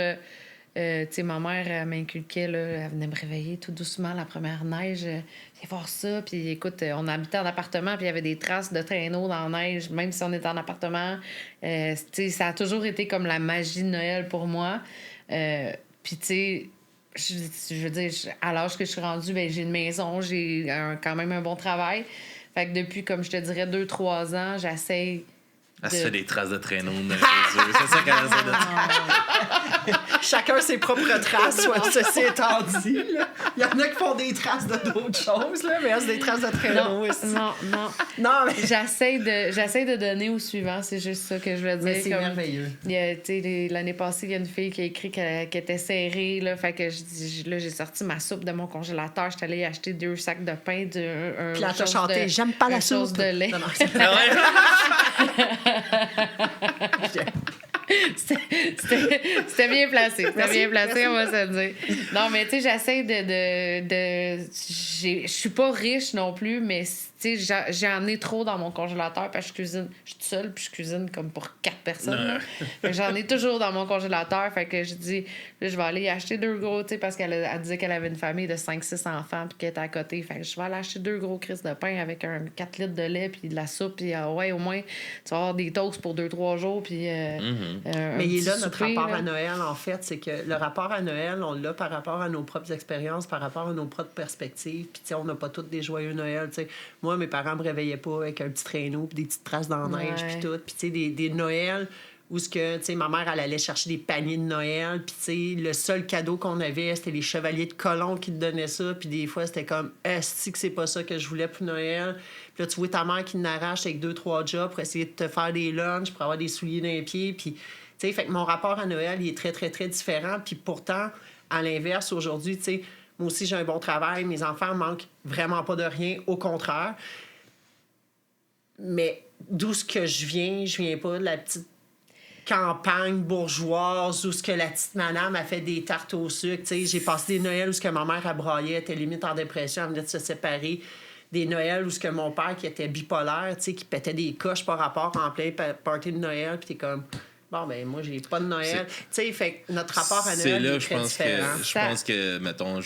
sais, ma mère, elle m'inculquait, là, elle venait me réveiller tout doucement la première neige. Viens voir ça. Puis écoute, on habitait en appartement, puis il y avait des traces de traîneaux dans la neige, même si on était en appartement. Tu sais, ça a toujours été comme la magie de Noël pour moi. Puis, tu sais, je veux dire, à l'âge que je suis rendue, ben, j'ai une maison, j'ai quand même un bon travail. Fait que depuis, comme je te dirais, 2-3 ans, j'essaie... Elle se fait des traces de traîneau dans les yeux. C'est ça qu'elle essaie de dire. Chacun ses propres traces, soit ceci étant dit. Là. Il y en a qui font des traces de d'autres choses, là, mais c'est des traces de traîneau aussi. Non, mais... J'essaie de donner au suivant, c'est juste ça que je veux dire. Mais c'est merveilleux. L'année passée, il y a une fille qui a écrit qu'elle était serrée, là, fait que j'ai sorti ma soupe de mon congélateur, j'étais allée acheter 2 sacs de pain, puis là, t'as chanté « J'aime pas la soupe ». De lait. C'était bien placé. C'était bien placé, on va se le dire. Non, mais tu sais, j'essaie je suis pas riche non plus, mais tu sais, j'en ai trop dans mon congélateur parce que je suis toute seule, puis je cuisine comme pour 4 personnes. Là. Fait que j'en ai toujours dans mon congélateur. Fait que je dis, là, je vais aller acheter 2 gros, tu sais, parce qu'elle disait qu'elle avait une famille de 5-6 enfants, puis qu'elle était à côté. Fait que je vais aller acheter 2 gros crises de pain avec 4 litres de lait, puis de la soupe, puis ouais, au moins, tu vas avoir des toasts pour 2-3 jours, puis. Mais il est là, notre souper, rapport là. à Noël, en fait, c'est que le rapport à Noël, on l'a par rapport à nos propres expériences, par rapport à nos propres perspectives. Puis, tu sais, on n'a pas tous des joyeux Noël, tu sais. Moi, mes parents me réveillaient pas avec un petit traîneau puis des petites traces dans la neige, puis tout. Puis, tu sais, des Noëls où ce que, tu sais, ma mère, elle allait chercher des paniers de Noël, puis, tu sais, le seul cadeau qu'on avait, c'était les chevaliers de colon qui te donnaient ça, puis des fois, c'était comme, est-ce que c'est pas ça que je voulais pour Noël? Puis là, tu vois ta mère qui n'arrache avec 2-3 jobs pour essayer de te faire des lunchs, pour avoir des souliers dans les pieds, puis... Tu sais, fait que mon rapport à Noël, il est très, très, très différent. Puis pourtant, à l'inverse, aujourd'hui, tu sais, moi aussi, j'ai un bon travail. Mes enfants manquent vraiment pas de rien. Au contraire. Mais d'où ce que je viens pas de la petite campagne bourgeoise où ce que la petite madame a fait des tartes au sucre. Tu sais, j'ai passé des Noëls où ce que ma mère a braillé, elle était limite en dépression, elle venait de se séparer. Des Noëls où ce que mon père, qui était bipolaire, tu sais, qui pétait des coches par rapport en plein party de Noël, puis t'es comme... Bon, ben moi, j'ai pas de Noël. Tu sais, fait que notre rapport à Noël est très différent. Je pense que, mettons,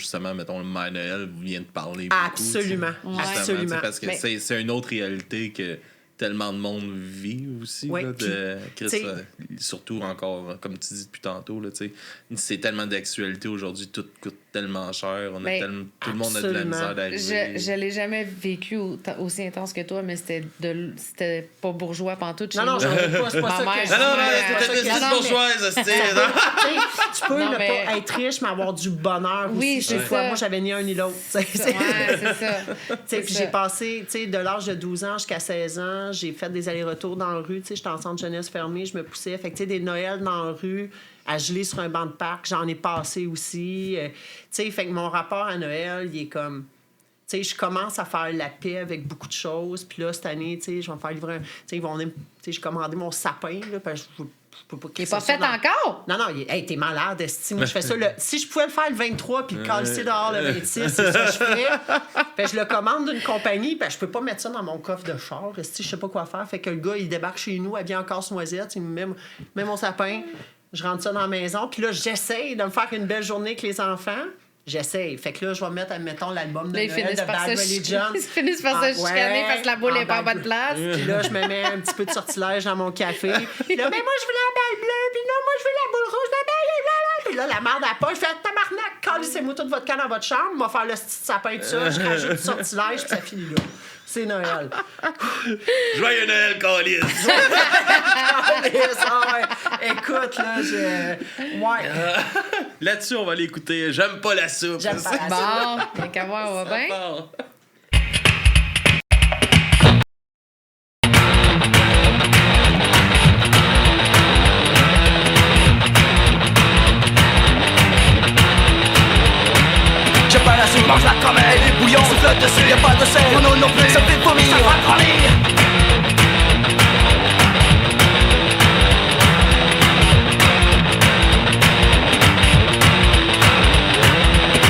le Mère Noël vient de parler Absolument. Beaucoup, Absolument. Parce que c'est une autre réalité que tellement de monde vit aussi. Oui, là, surtout encore, comme tu dis depuis tantôt, là, c'est tellement d'actualité aujourd'hui, tout coûte tellement cher. Tout le monde a de la misère d'arriver. Je l'ai jamais vécu aussi intense que toi, mais c'était pas bourgeois pantoute chez non, nous. j'en ai pas. C'est pas ça que c'était une bourgeoise, tu peux ne pas être riche, mais avoir du bonheur aussi. Oui, c'est ça. Moi, j'avais ni un ni l'autre. Ouais, c'est ça. Puis j'ai passé, de l'âge de 12 ans jusqu'à 16 ans, j'ai fait des allers-retours dans la rue. J'étais en centre jeunesse fermé, je me poussais. Fait que, des Noëls dans la rue, à geler sur un banc de parc, j'en ai passé aussi. Fait que mon rapport à Noël, il est comme... je commence à faire la paix avec beaucoup de choses. Puis là, cette année, je vais me faire livrer un... j'ai commandé mon sapin, là, parce que je peux pas... Il n'est pas fait encore? Non, t'es malade, moi, je fais ça. Si je pouvais le faire le 23 puis le casser dehors le 26, c'est ça que je ferais. Fait que je le commande d'une compagnie, puis je peux pas mettre ça dans mon coffre de char. Je sais pas quoi faire. Fait que le gars, il débarque chez nous, habillé en casse-noisette, il me met mon sapin, je rentre ça dans la maison, puis là, j'essaye de me faire une belle journée avec les enfants. J'essaye. Fait que là, je vais mettre, admettons, l'album de Noël de Bad Religion. Ils finissent par se chicaner parce que la boule n'est pas en bonne place. Puis là, je me mets un petit peu de sortilège dans mon café. Puis là, mais moi, je veux la balle bleue. Puis non, moi, je veux la boule rouge. Puis là, la merde à pas, je fais tabarnak, calissez-moi toute votre canne dans votre chambre, m'a faire le petit sapin de ça, je rajoute du sortilège, puis ça finit là. C'est Noël. Joyeux Noël, Calice! Écoute, là, ouais. Là-dessus, on va l'écouter. J'aime pas la soupe. J'aime pas la soupe. Bon, qu'à voir, on va bien. Part. J'aime pas la soupe, mange la quand même. Elle est bouillante, se flotte dessus, y'a pas de sel. Mon eau non plus, ça me fait vomir, ça va grandir.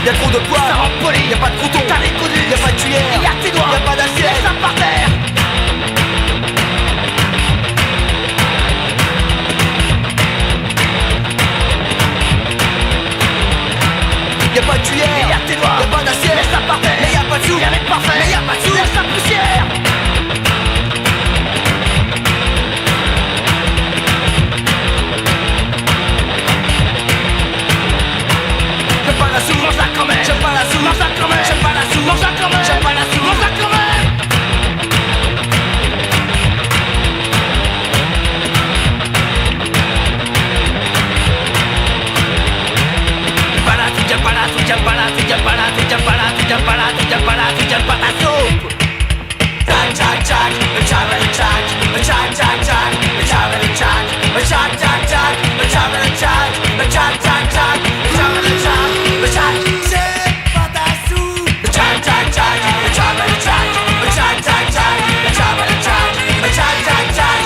Y'a trop de poids, ça rend poli. Y'a pas de couteau, t'as les coudes. Y'a pas de cuillère, y'a tes doigts. Y'a pas d'assiette, laisse ça par terre. Y'a pas de cuillère, y'a tes doigts. Y'a pas d'assiette, laisse ça par terre. Mais y'a pas de sous, y'a rien de parfait. Mais y'a pas de sous, laisse la poussière. J'aime pas la soupe, mange-la quand même. J'aime pas la soupe, mange-la quand même. J'aime pas la soupe, mange-la quand même. J'aime pas la soupe, mange-la quand même. J'aime pas la soupe, j'aime pas la soupe, j'aime pas la soupe, j'aime pas la soupe, j'aime pas la soupe, j'aime pas la soupe, j'aime pas la soupe. Jack, Jack, Jack, Jack, Jack, Jack, Jack, Jack, Jack, Jack, Jack, Jack, Jack, Jack, Jack, Jack, Jack, Jack, Jack, c'est pas ta soupe. Jack, Jack, Jack, Jack, Jack, Jack, Jack, Jack, Jack, Jack, Jack, Jack, Jack, Jack,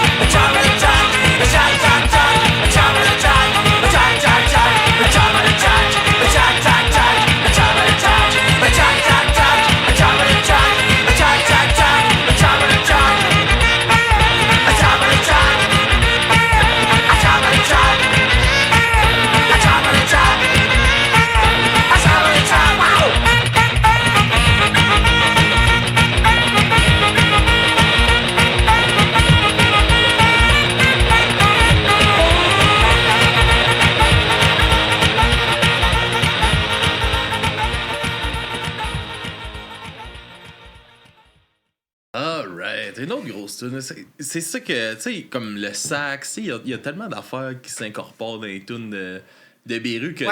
Alright, une autre grosse tune. C'est ça que, tu sais, comme le sax, il y a tellement d'affaires qui s'incorporent dans les tunes de Beru que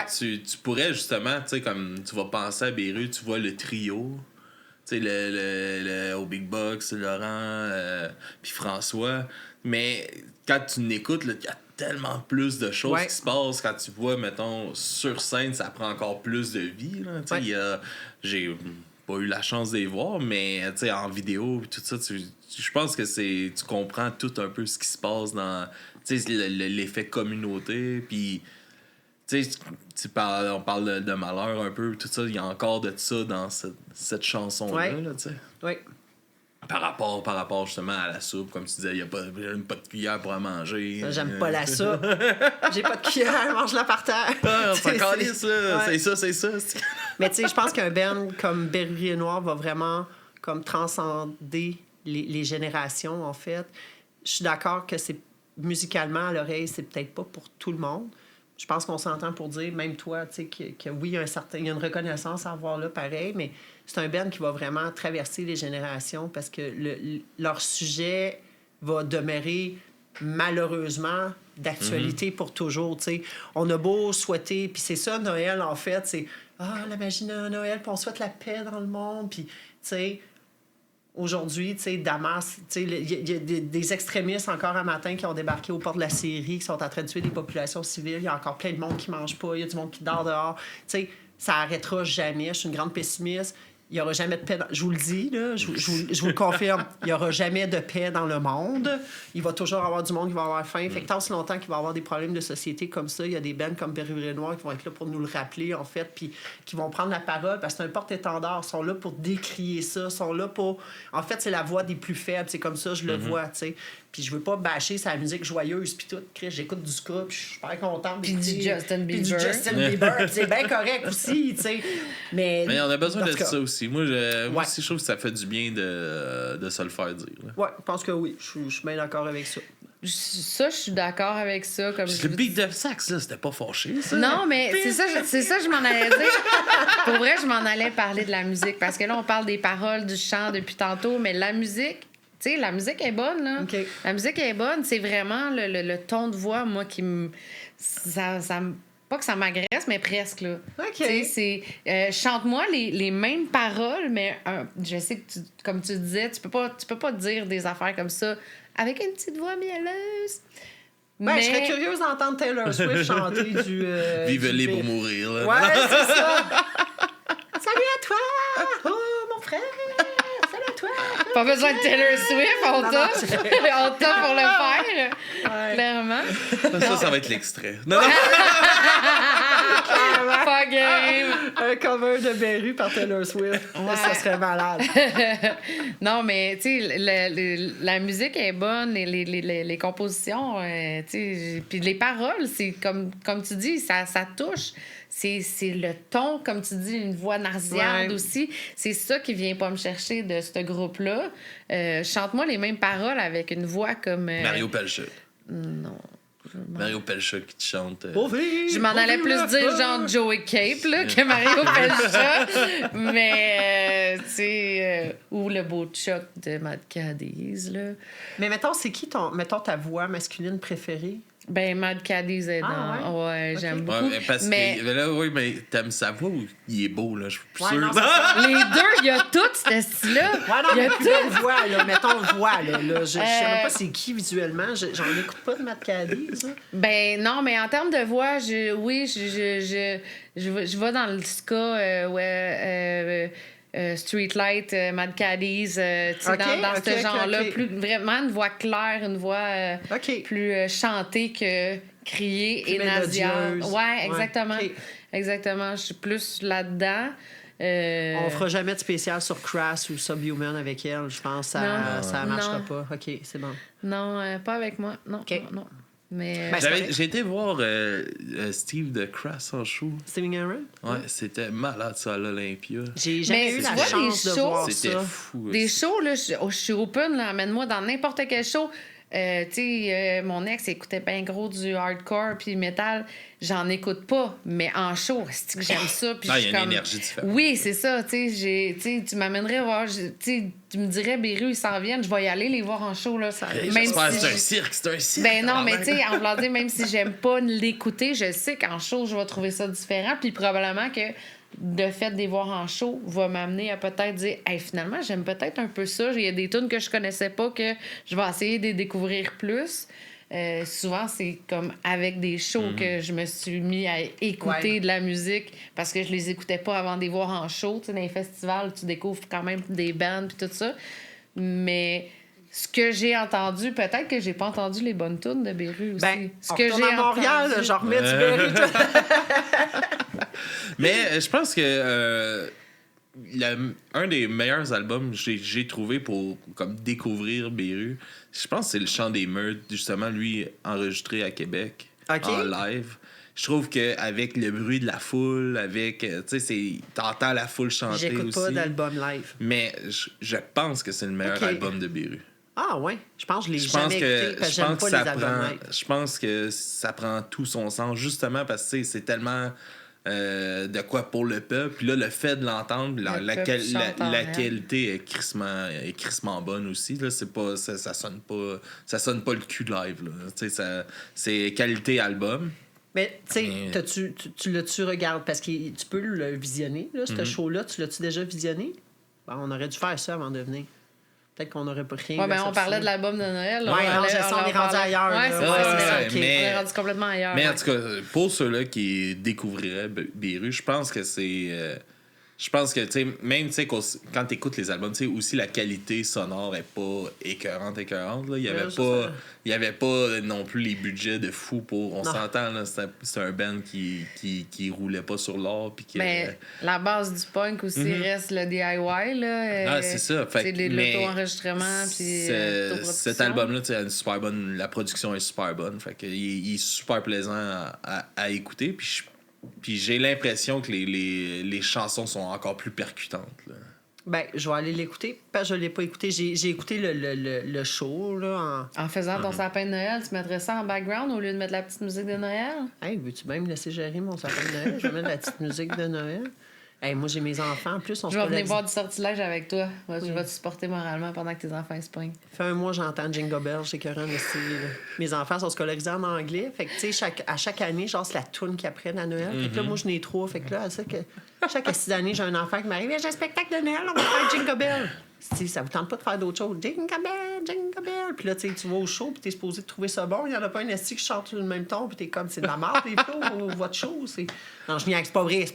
tu pourrais justement, tu sais, comme tu vas penser à Beru, tu vois le trio. Tu sais, le au Big Box, Laurent, puis François. Mais quand tu l'écoutes, il y a tellement plus de choses qui se passent. Quand tu vois, mettons, sur scène, ça prend encore plus de vie. Là. Tu sais, j'ai pas eu la chance de les voir, mais tu sais, en vidéo, tout ça, je pense que tu comprends tout un peu ce qui se passe dans l'effet communauté. Puis, tu sais, on parle de malheur un peu, tout ça, il y a encore de ça dans cette chanson-là. Là, tu sais. Oui. Par rapport justement à la soupe, comme tu disais, il n'y a pas de cuillère pour en manger. J'aime pas la soupe. J'ai pas de cuillère, mange-la par terre. C'est calisse, là. Ouais. C'est ça. Mais tu sais, je pense qu'un band comme Berrurier Noir va vraiment comme transcender les générations, en fait. Je suis d'accord que c'est musicalement, à l'oreille, c'est peut-être pas pour tout le monde. Je pense qu'on s'entend pour dire, même toi, tu sais, que oui, il y a une reconnaissance à avoir là, pareil, mais c'est un band qui va vraiment traverser les générations parce que leur sujet va demeurer malheureusement d'actualité pour toujours, tu sais. On a beau souhaiter, puis c'est ça, Noël, en fait, c'est la magie de Noël, puis on souhaite la paix dans le monde, puis, tu sais, aujourd'hui, tu sais, Damas, tu sais, il y a des extrémistes encore un matin qui ont débarqué au port de la Syrie, qui sont en train de tuer des populations civiles. Il y a encore plein de monde qui mange pas, il y a du monde qui dort dehors. Tu sais, ça arrêtera jamais. Je suis une grande pessimiste. Il n'y aura jamais de paix. Je vous le dis, là, je vous le confirme. Il n'y aura jamais de paix dans le monde. Il va toujours avoir du monde qui va avoir faim. Fait que tant aussi longtemps qu'il va y avoir des problèmes de société comme ça, il y a des bands comme Berrurier Noir qui vont être là pour nous le rappeler, en fait, puis qui vont prendre la parole parce que c'est un porte-étendard. Ils sont là pour décrier ça. Ils sont là pour... En fait, c'est la voix des plus faibles. C'est comme ça, je le vois, tu sais. Puis je veux pas bâcher sa musique joyeuse puis tout. J'écoute du ska, puis je suis super contente. Puis du Justin Bieber. Puis du Justin Bieber. C'est bien correct aussi, tu sais. Mais on a besoin de ça aussi. Moi Ouais. aussi, je trouve que ça fait du bien de se le faire dire. Là. Ouais, je pense que oui. Je suis bien d'accord avec ça. Ça, je suis d'accord avec ça. Comme Le beat de sax, là, c'était pas fâché, ça? Non, mais c'est ça, je m'en allais dire. Pour vrai, je m'en allais parler de la musique. Parce que là, on parle des paroles, du chant depuis tantôt, mais la musique, tu sais, la musique est bonne, là. OK. La musique est bonne. C'est vraiment le ton de voix, moi, qui me... Pas que ça m'agresse, mais presque, là. OK. Tu sais, c'est... chante-moi les mêmes paroles, mais je sais que, comme tu disais, tu peux pas dire des affaires comme ça avec une petite voix mielleuse. Ben, mais... je serais curieuse d'entendre Taylor Swift chanter du... Vive-les pour mourir, là. Ouais, c'est ça. Salut à toi! Oh, mon frère! Salut à toi! Pas besoin de Taylor Swift, on Non, t'a. non, On t'a pour le faire, Ouais. clairement. Ça va être l'extrait. Non, non. Pas game. Un cover de Berry par Taylor Swift. Ouais. Ça serait malade. Non, mais tu sais, la musique est bonne, les compositions, tu sais, puis les paroles, c'est comme tu dis, ça touche. C'est le ton, comme tu dis, une voix nasillarde Ouais. aussi. C'est ça qui vient pas me chercher de ce groupe-là. Chante-moi les mêmes paroles avec une voix comme... Mario Pelcha. Non. Mario Pelcha qui te chante. Je m'en allais plus dire genre Joey Cape là, que Mario Pelcha. Mais, tu sais, ou le beau Chuck de Mad Caddies, là. Mais mettons, c'est qui ta voix masculine préférée? Ben, Mad Caddies est dans. Ah, ouais, j'aime Ouais, beaucoup. mais parce mais que là, oui, mais t'aimes sa voix ou il est beau, là? Je suis plus Ouais, sûr. non, c'est ça. les deux, il y a tout ce style-là. Ouais, non, Il y mais a plus belle voix, là. Mettons voix, là. Je sais même pas c'est qui visuellement. J'en écoute pas de Matt Caddy, ça. Ben non, mais en termes de voix, je vais dans le ska, Streetlight, Mad Caddies, tu sais, Ok, dans ok, ce ok, genre-là. ok. Plus, vraiment une voix claire, une voix OK. plus chantée que criée Plus et nasillarde. mélodieuse. Ouais, exactement. Ouais, ok. Exactement. Je suis plus là-dedans. On fera jamais de spécial sur Crass ou Subhuman avec elle. Je pense que Non. ça marchera Non. pas. OK, c'est bon. Non, pas avec moi. Non, Ok. non. Mais Ben, c'est correct. J'ai été voir Steve de Crass en show. Steven Aaron? Ouais, c'était malade ça à l'Olympia. J'ai jamais Mais eu tu la vois, chance les de shows, voir C'était ça. fou. des aussi. shows, là, je suis open, là, amène-moi dans n'importe quel show. Tu sais, mon ex écoutait bien gros du hardcore puis metal. J'en écoute pas, mais en show, c'est que j'aime ça. Puis Ah, je il y suis a une comme... énergie différente. Oui, c'est ça. Tu sais, tu m'amènerais voir... Tu sais, tu me dirais, Béru, ils s'en viennent, je vais y aller les voir en show. Là. Hey, Même j'espère que si c'est un je- cirque, c'est un cirque. Ben non, mais tabarnak. tu sais, en voulant dire, même si j'aime pas l'écouter, je sais qu'en show, je vais trouver ça différent. Puis probablement que de fait de les voir en show va m'amener à peut-être dire, hey, finalement, j'aime peut-être un peu ça. Il y a des tunes que je connaissais pas que je vais essayer de découvrir plus. Souvent, c'est comme avec des shows que je me suis mis à écouter Ouais. de la musique parce que je les écoutais pas avant de les voir en show. Tu sais, dans les festivals, tu découvres quand même des bands puis tout ça. Mais ce que j'ai entendu, peut-être que j'ai pas entendu les bonnes tunes de Béru aussi. Ben, ce on que retourne j'ai à Montréal, entendu... je remets du Berry. tout. Mais je pense que un des meilleurs albums que j'ai trouvé pour comme découvrir Béru, je pense que c'est Le Chant des Meurtres, justement, lui, enregistré à Québec, Ok. en live. Je trouve qu'avec le bruit de la foule, avec, tu sais, t'entends la foule chanter J'écoute aussi. pas d'album live. Mais je pense que c'est le meilleur Ok. album de Béru. Ah ouais, je pense que je l'ai Je pense jamais écouté parce que j'aime pas les albums live. je pense que ça prend tout son sens, justement parce que tu sais, c'est tellement de quoi pour le peuple. Puis là, le fait de l'entendre, la peuple chante en la elle. qualité est crissement bonne aussi. Là. C'est pas, ça sonne pas le cul live. Là. Tu sais, c'est qualité album. Mais tu sais, Mais- tu l'as-tu regardé parce que tu peux le visionner, là, ce show-là. Tu l'as-tu déjà visionné? Bon, on aurait dû faire ça avant de venir. Peut-être qu'on n'aurait pas rien. Ouais, ben, on ressorti. parlait de l'album de Noël. là. Ouais, non, je sais, on est rendu ailleurs, Ouais, là. c'est Ouais, ça. c'est ça, ok. On est rendu complètement ailleurs. Mais en ouais. tout cas, pour ceux-là qui découvriraient Béru, je pense que c'est. Je pense que, tu sais, même, tu sais, quand t'écoutes les albums, tu sais, aussi la qualité sonore est pas écœurante, là. Il y avait Ouais, ça. il y avait pas non plus les budgets de fou pour... On Non. s'entend, là, c'est un band qui roulait pas sur l'or, puis qui... Mais la base du punk aussi reste le DIY. Là, Ah, c'est ça. Fait c'est que- mais l'auto-enregistrement. Puis cet album-là, tu sais, a une super bonne... La production est super bonne. Fait que il est super plaisant à écouter. Puis j'ai l'impression que les chansons sont encore plus percutantes. Là. Ben, je vais aller l'écouter, parce que je l'ai pas écouté. J'ai écouté le show, là, En faisant ton sapin de Noël, tu mettrais ça en background au lieu de mettre la petite musique de Noël? Hey, veux-tu même me laisser gérer mon sapin de Noël? Je vais mettre la petite musique de Noël. Hey, moi, j'ai mes enfants. En plus, on Je se vais venir collègue. voir du sortilège avec toi. Je vais te supporter moralement pendant que tes enfants se pognent. Fait un mois, j'entends Jingle Bell, j'ai écœurant de style. Mes enfants sont scolarisés en anglais. Fait que, tu sais, à chaque année, genre, c'est la toune qu'ils apprennent à Noël. Fait que là, moi, je n'ai trop. Fait que là, elle sait que chaque 6 années, j'ai un enfant qui m'arrive. J'ai un spectacle de Noël, on va faire Jingle Bell. Si ça vous tente pas de faire d'autres choses, Jingle Bell, Jingle Bell. Puis là, tu sais, tu vas au show, puis t'es supposé trouver ça bon. Il y en a pas un esti qui chante le même ton, puis t'es comme, c'est de la merde, les flots, votre show. Non, je niaque, c'est pas vrai.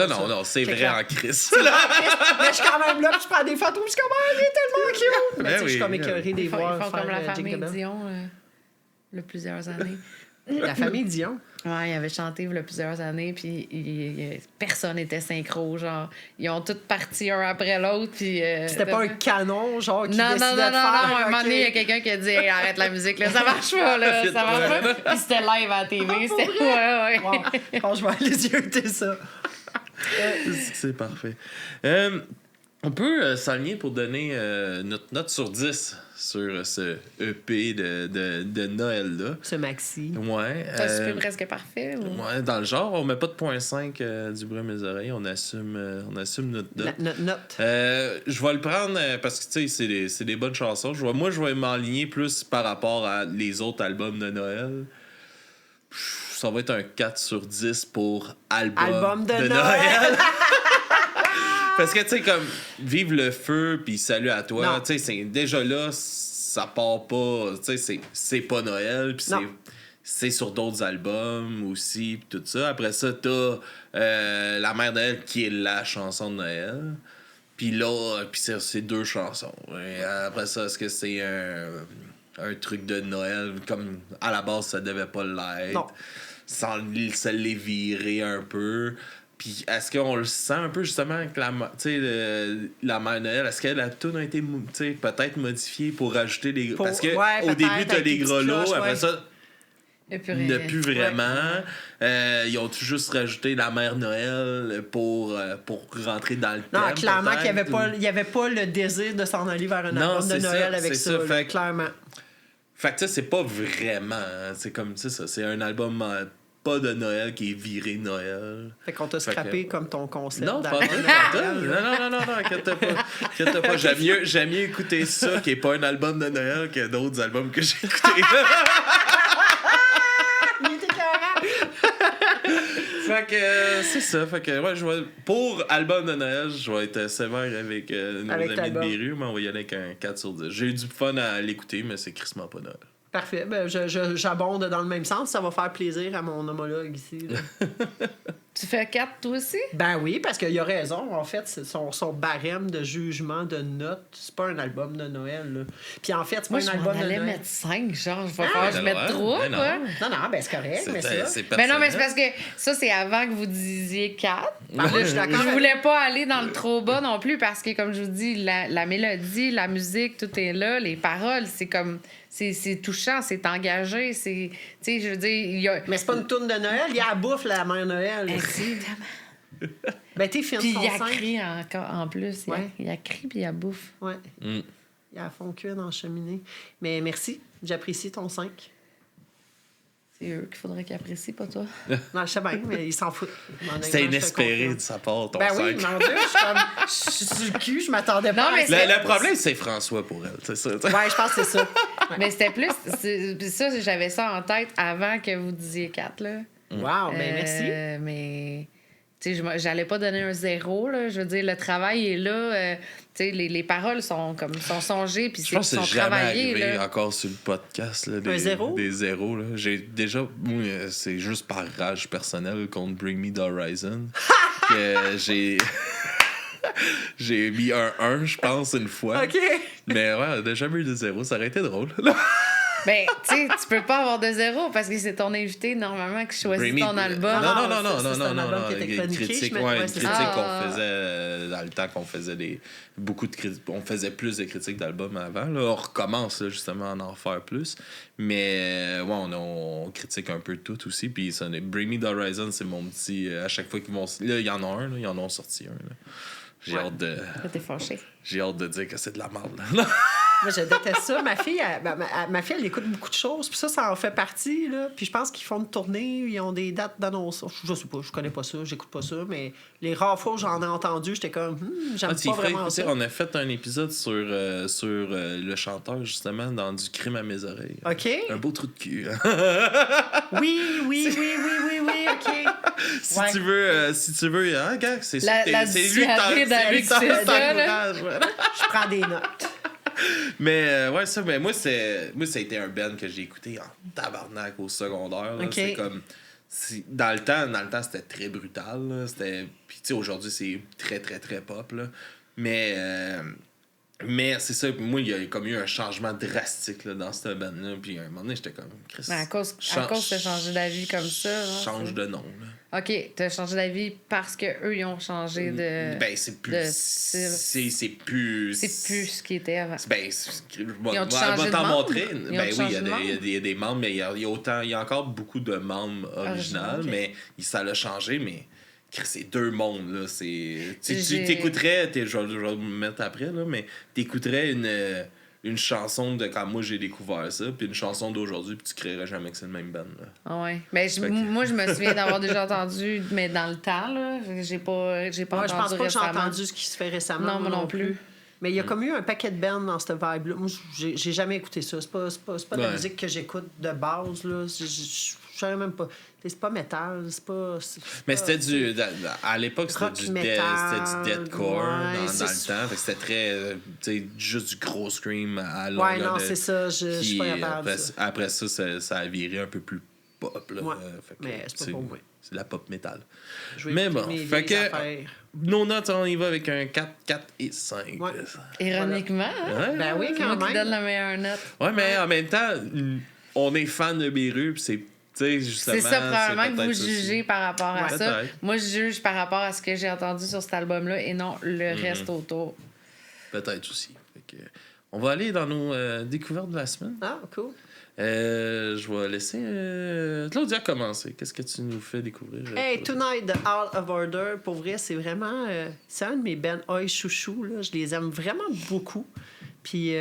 Non, c'est vrai en crise. Mais je suis quand même là, puis je prends des photos, puis je suis comme, ah, il est tellement cute. Mais tu sais, je suis comme écœurée des Ils voir font comme la faire famille Jingle Bell. Dion, le plusieurs années. La famille Dion. Ouais, ils avaient chanté il y a plusieurs années, puis personne n'était synchro, genre. Ils ont tous parti un après l'autre, puis... C'était pas un canon, genre, qui non, décidait non, de faire. à un moment ok. donné, il y a quelqu'un qui a dit hey, arrête la musique, là, ça marche pas, là, ça marche pas. Puis c'était live à la TV, c'était... Ouais. Wow. Quand je vais aller yeuter ça. C'est parfait. On peut s'aligner pour donner notre note sur 10 sur ce EP de Noël-là. Ce maxi. Ouais. T'as super presque parfait, ou... Ouais, dans le genre, on met pas de 0.5 du bruit à mes oreilles, on assume notre note. Notre note. Je vais le prendre parce que tu sais, c'est des bonnes chansons. Moi, je vais m'aligner plus par rapport à les autres albums de Noël. Ça va être un 4 sur 10 pour album de Noël. Parce que, tu sais, comme Vive le feu puis Salut à toi, Non. tu sais, c'est déjà là, ça part pas, tu sais, c'est pas Noël, puis Non. c'est sur d'autres albums aussi, pis tout ça. Après ça, t'as La Mère Noël qui est la chanson de Noël. Puis là, puis c'est 2 chansons. Et après ça, est-ce que c'est un truc de Noël, comme à la base, ça devait pas l'être. Non. Sans se les virer un peu. Puis est-ce qu'on le sent un peu justement que la Mère Noël, est-ce que la tune a été peut-être modifiée pour rajouter des... Parce que au début, t'as les grelots, après ça, ne plus vraiment. Ils ont tout juste rajouté la Mère Noël pour rentrer dans le thème. Non, clairement qu'il peut-être, n'y avait pas le désir de s'en aller vers un album de Noël avec ça. Là, Fait que- clairement. Fait que ça, c'est pas vraiment... hein, c'est comme ça, c'est un album pas de Noël qui est viré Noël. Fait qu'on t'a Fait scrappé que- comme ton concept. Non, pas d'album de vrai. Noël. Non, inquiète pas. J'aime mieux écouter ça qui est pas un album de Noël que d'autres albums que j'ai écoutés. Il était écœurant. Fait que c'est ça. Fait que pour album de Noël, je vais être sévère avec nos Avec amis l'album. de Béru, mais on va y aller avec un 4 sur 10. J'ai eu du fun à l'écouter, mais c'est crissement pas Noël. Parfait. Ben, j'abonde dans le même sens. Ça va faire plaisir à mon homologue ici. Là. Tu fais 4, toi aussi? Ben oui, parce qu'il a raison. En fait, c'est son barème de jugement, de notes, c'est pas un album de Noël. Là. Puis en fait, c'est Moi, pas je un album m'en de allais Noël. mettre 5, genre, je vais faire, je ben mets ouais, 3, ben non. quoi. Non, ben c'est correct, mais ça. Mais non, mais c'est parce que ça, c'est avant que vous disiez 4. Ben, là, je suis d'accord. Je voulais pas aller dans le trop bas non plus parce que, comme je vous dis, la mélodie, la musique, tout est là. Les paroles, c'est comme... C'est touchant, c'est engagé, c'est... Tu sais, je veux dire, il y a... Mais c'est pas une tourne de Noël, il y a la bouffe, la mère Noël. Exactement. Ben, t'es film Puis son il y a 5. cri encore, en plus. Ouais. Il y a cri puis il y a bouffe. Ouais. Mm. Il y a la fond cuire dans la cheminée. Mais merci, j'apprécie ton 5. C'est eux qu'il faudrait qu'ils apprécient, pas toi. Non, je sais bien, mais ils s'en foutent. Honnêtement, C'était je te inespéré confirme. de sa part, ton Ben 5. oui, mon Dieu, je suis sur le cul, je m'attendais pas Non, mais à ça. Le problème, c'est François pour elle, c'est ça. Ouais, je pense que c'est ça. Mais c'était plus... Ça, j'avais ça en tête avant que vous disiez 4, là. Wow, ben merci. Mais... Tu sais, j'allais pas donner un 0, là. Je veux dire, le travail est là. Tu sais, les paroles sont songées, puis Je pense que sont c'est jamais travaillées, arrivé là. encore sur le podcast. Là, Un zéro? Des zéros. Là. J'ai déjà... Moi, c'est juste par rage personnelle contre Bring Me the Horizon que j'ai... J'ai mis un 1, je pense, une fois. OK. Mais ouais, on n'a jamais eu de 0. Ça aurait été drôle. Ben, tu sais, tu peux pas avoir de 0 parce que c'est ton invité, normalement, qui choisit Bring Me- ton album. Non, ça, c'est un album qui était Une chroniqué, critique, je me- ouais, une c'est critique ça. qu'on faisait dans le temps qu'on faisait beaucoup de critiques. On faisait plus de critiques d'albums avant. Là. On recommence là, justement à en faire plus. Mais ouais, on critique un peu tout aussi. Puis Bring Me the Horizon, c'est mon petit. À chaque fois qu'ils vont. Là, il y en a un, là, ils en ont sorti un. Là. J'ai hâte de... Là, t'es fâché. J'ai hâte de dire que c'est de la merde. Là. Moi, je déteste ça. Ma fille, elle écoute beaucoup de choses. Puis ça en fait partie. Là. Puis je pense qu'ils font une tournée. Ils ont des dates d'annonce. Je sais pas, je connais pas ça. J'écoute pas ça. Mais les rares fois où j'en ai entendu, j'étais comme, j'aime pas vraiment ça. On a fait un épisode sur le chanteur, justement, dans Du crime à mes oreilles. OK. Un beau trou de cul. Oui, OK. Si tu veux, hein, gars, c'est lui dissuader qui d'Alex, t'encourage. Voilà. Je prends des notes. Mais ouais, ça, mais moi, ça a été un band que j'ai écouté en tabarnak au secondaire. Là. OK. C'est comme. Dans le temps, c'était très brutal. Là. Puis, tu sais, aujourd'hui, c'est très, très, très pop. Là. Mais c'est ça, moi, il y a comme eu un changement drastique là, dans cette band-là. Puis à un moment donné, j'étais comme. Chris, Mais à cause t'as changé d'avis comme ça. Hein, change de nom. Là. OK, t'as changé d'avis parce qu'eux, ils ont changé de. Ben, c'est plus. de style. C'est plus. C'est plus ce qui était avant. Ben, Ils ont changé de t'en membres? montrer. Ils Ben ont oui, changé de il y a des membres, mais il y a encore beaucoup de membres originaux, okay. mais ça l'a changé, mais c'est deux mondes, là. Tu J'ai- t'écouterais, je vais me mettre après, là, mais t'écouterais une chanson de quand moi j'ai découvert ça, puis une chanson d'aujourd'hui, puis tu créerais jamais que c'est le même band, là. Ah ouais. Ben, Fait que- moi, je me souviens d'avoir déjà entendu, mais dans le temps, là, j'ai pas Moi, je pense entendu pas que j'ai récemment. entendu ce qui se fait récemment. Non, moi non plus. Mais il y a comme eu un paquet de bands dans cette vibe-là. Moi, j'ai jamais écouté ça. C'est pas de la Ouais. musique que j'écoute de base. Là. Je savais même pas. C'est pas métal. C'est pas. Mais c'était à l'époque, Rock c'était metal, du deadcore ouais, dans le c'est- temps. Fait que c'était très. Tu sais, juste du gros scream à Ouais, longueur non, de- c'est ça. Je suis pas Puis, capable de après, ça. après ça a viré un peu plus pop. Là. Ouais, Fait que, mais c'est pas pour moi. C'est de la pop metal. Je vais Mais écouter bon, mes fait vieilles que- affaires. Nos notes, on y va avec un 4, 4 et 5. Ouais. Ironiquement, hein? Ouais, Ben oui, C'est quand moi qui même. donne la meilleure note. Ouais, mais en même temps, on est fan de Beru, puis c'est. Tu sais, justement. C'est ça, probablement que vous peut-être aussi. jugez par rapport à Ouais. ça. Peut-être. Moi, je juge par rapport à ce que j'ai entendu sur cet album-là et non le reste autour. Peut-être aussi. Fait que, on va aller dans nos découvertes de la semaine. Ah, cool. Je vais laisser Claudia commencer. Qu'est-ce que tu nous fais découvrir? Hey, Tonight de All of Order, pour vrai, c'est vraiment. C'est un de mes bands Oi chouchou. Là. Je les aime vraiment beaucoup. Puis,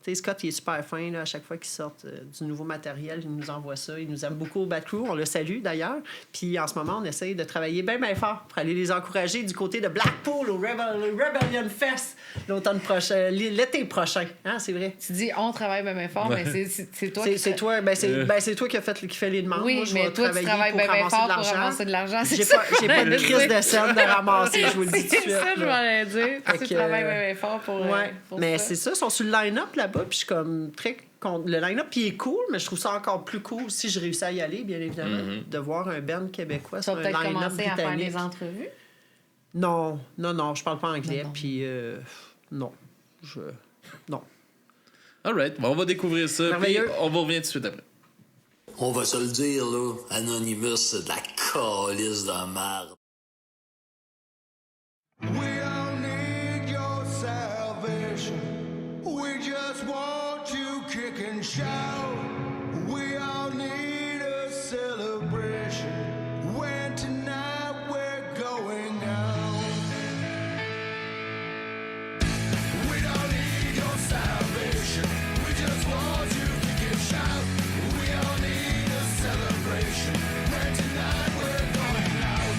tu sais, Scott, il est super fin. Là, à chaque fois qu'ils sortent du nouveau matériel, il nous envoie ça. Il nous aime beaucoup au Bad Crew. On le salue d'ailleurs. Puis, en ce moment, on essaye de travailler bien fort pour aller les encourager du côté de Blackpool au Rebellion Fest l'automne prochain, l'été prochain. Hein, c'est vrai. Tu dis on travaille bien fort, mais c'est toi qui C'est toi, c'est toi qui fait les demandes. Oui, Moi, je mais vais toi, tu travailles pour bien ramasser fort de pour l'argent. ramasser de l'argent. J'ai pas de crise de scène de ramasser, je vous le dis tout de C'est suite. ça, je là. m'allais dire. Fait Tu que, travailles bien fort pour. Ouais, pour mais ça. c'est ça, ils sont sur le line-up là-bas, puis je suis comme très le line-up il est cool, mais je trouve ça encore plus cool si je réussis à y aller, bien évidemment, de voir un band québécois Tu sur vas un peut-être line-up commencer à faire britannique. des entrevues. Non, je parle pas anglais, Non. puis non, non. Alright, bon, on va découvrir ça. Puis Merveilleux. on va revenir tout de suite après. On va se le dire, là, Anonymous, c'est de la calice de merde. We don't need your salvation. We just want you kick and shout. We all need a celebration. When tonight we're going out. We don't need your salvation. We just want you kick and shout. We all need a celebration. When tonight we're going out.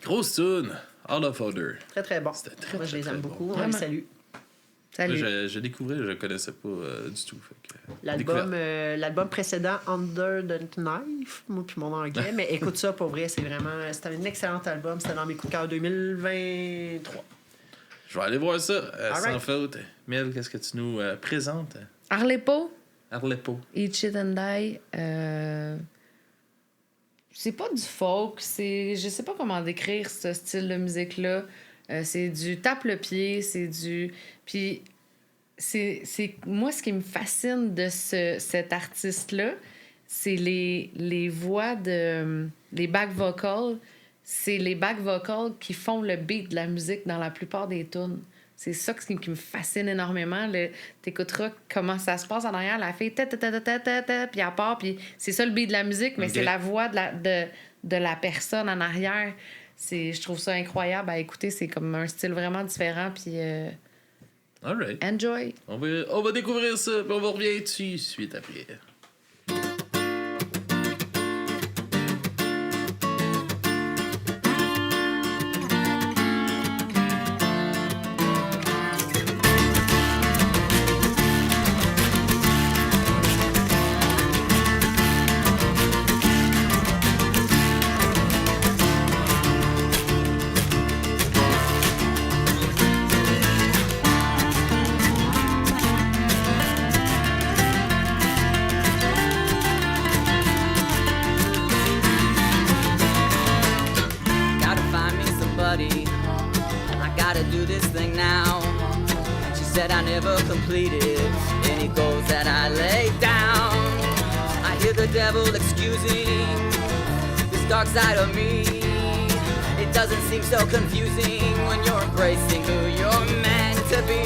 Grosse tune. All of Order. Très, très bon. C'était très, Moi, je très, les très aime bon. beaucoup. On les Vraiment. salue. Salut. Je découvrais, je connaissais pas du tout. Fait que, L'album, découverte. l'album précédent, Under the Knife, moi puis mon anglais, mais écoute ça, pour vrai, c'est un excellent album. C'était dans mes coups de cœur 2023. Je vais aller voir ça, sans right. faute. Mel, qu'est-ce que tu nous présentes? Arlepo, Arlepo. Eat It and Die. C'est pas du folk, je sais pas comment décrire ce style de musique-là. C'est du tape le pied, c'est du... Puis c'est moi, ce qui me fascine de cet artiste-là, c'est les voix les back vocals. C'est les back vocals qui font le beat de la musique dans la plupart des tunes. C'est ça qui me fascine énormément. T'écouteras comment ça se passe en arrière. La fille, puis elle part, puis c'est ça le beat de la musique, mais Ok. c'est la voix de la personne en arrière. Je trouve ça incroyable à écouter. C'est comme un style vraiment différent, puis All right. enjoy! On va découvrir ça, puis on va revenir dessus suite après. Gotta find me somebody. I gotta do this thing now. She said I never completed any goals that I laid down. I hear the devil excusing this dark side of me. It doesn't seem so confusing when you're embracing who you're meant to be.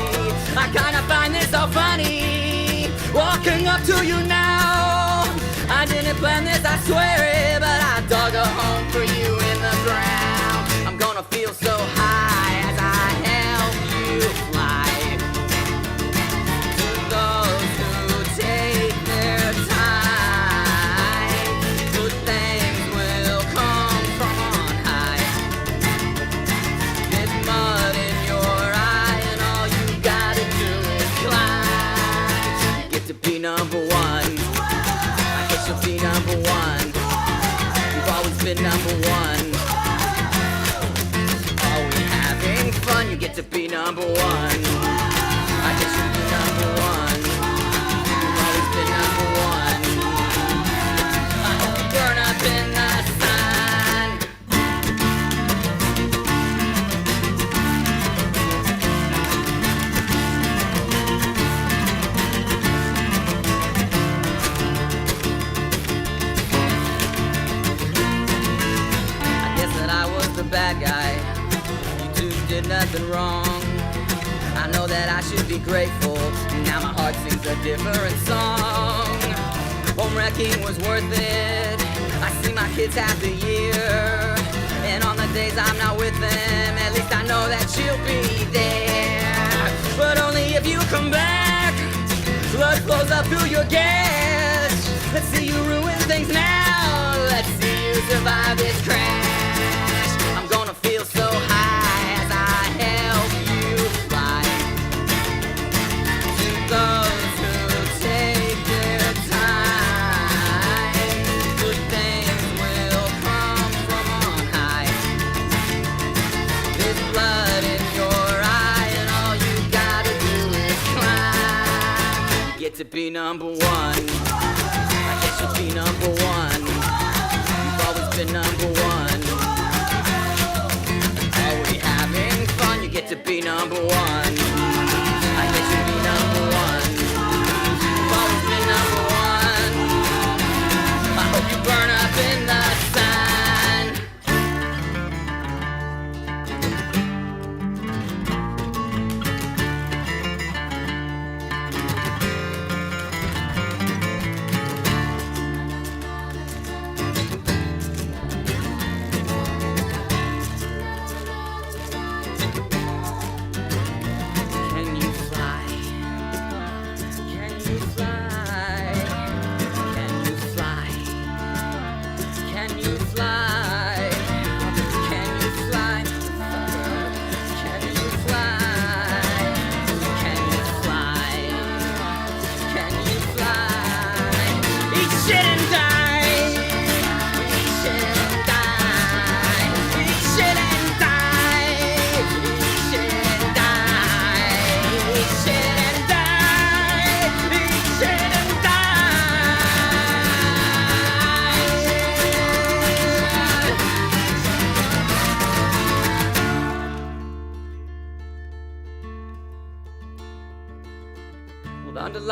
I kinda find this all funny, walking up to you now. I didn't plan this, I swear it, but I dug a home for you in the ground. I'm gonna feel so high as I help you fly. To those who take their time, good things will come from on high. There's mud in your eye, and all you gotta do is climb. Get to be number one. I guess you'll be number one. You've always been number one. Are we having fun? You get to be number one. I guess you'll be number one. You've always been number one. I hope you burn up in the sun. I guess that I was the bad guy. You two did nothing wrong. I know that I should be grateful. Now my heart sings a different song. Home wrecking was worth it. I see my kids half the year. And on the days I'm not with them, at least I know that you'll be there. But only if you come back. Blood flows up through your gas. Let's see you ruin things now. Let's see you survive this crash. I'm gonna feel so high as I help you fly. To those who take their time, good things will come from on high. There's blood in your eye, and all you gotta do is climb. Get to be number one. I guess you'll be number one. You've always been number one. Are we having fun? You get to be number one. I guess you'll be number one. You've always been number one. I hope you burn up in the sun.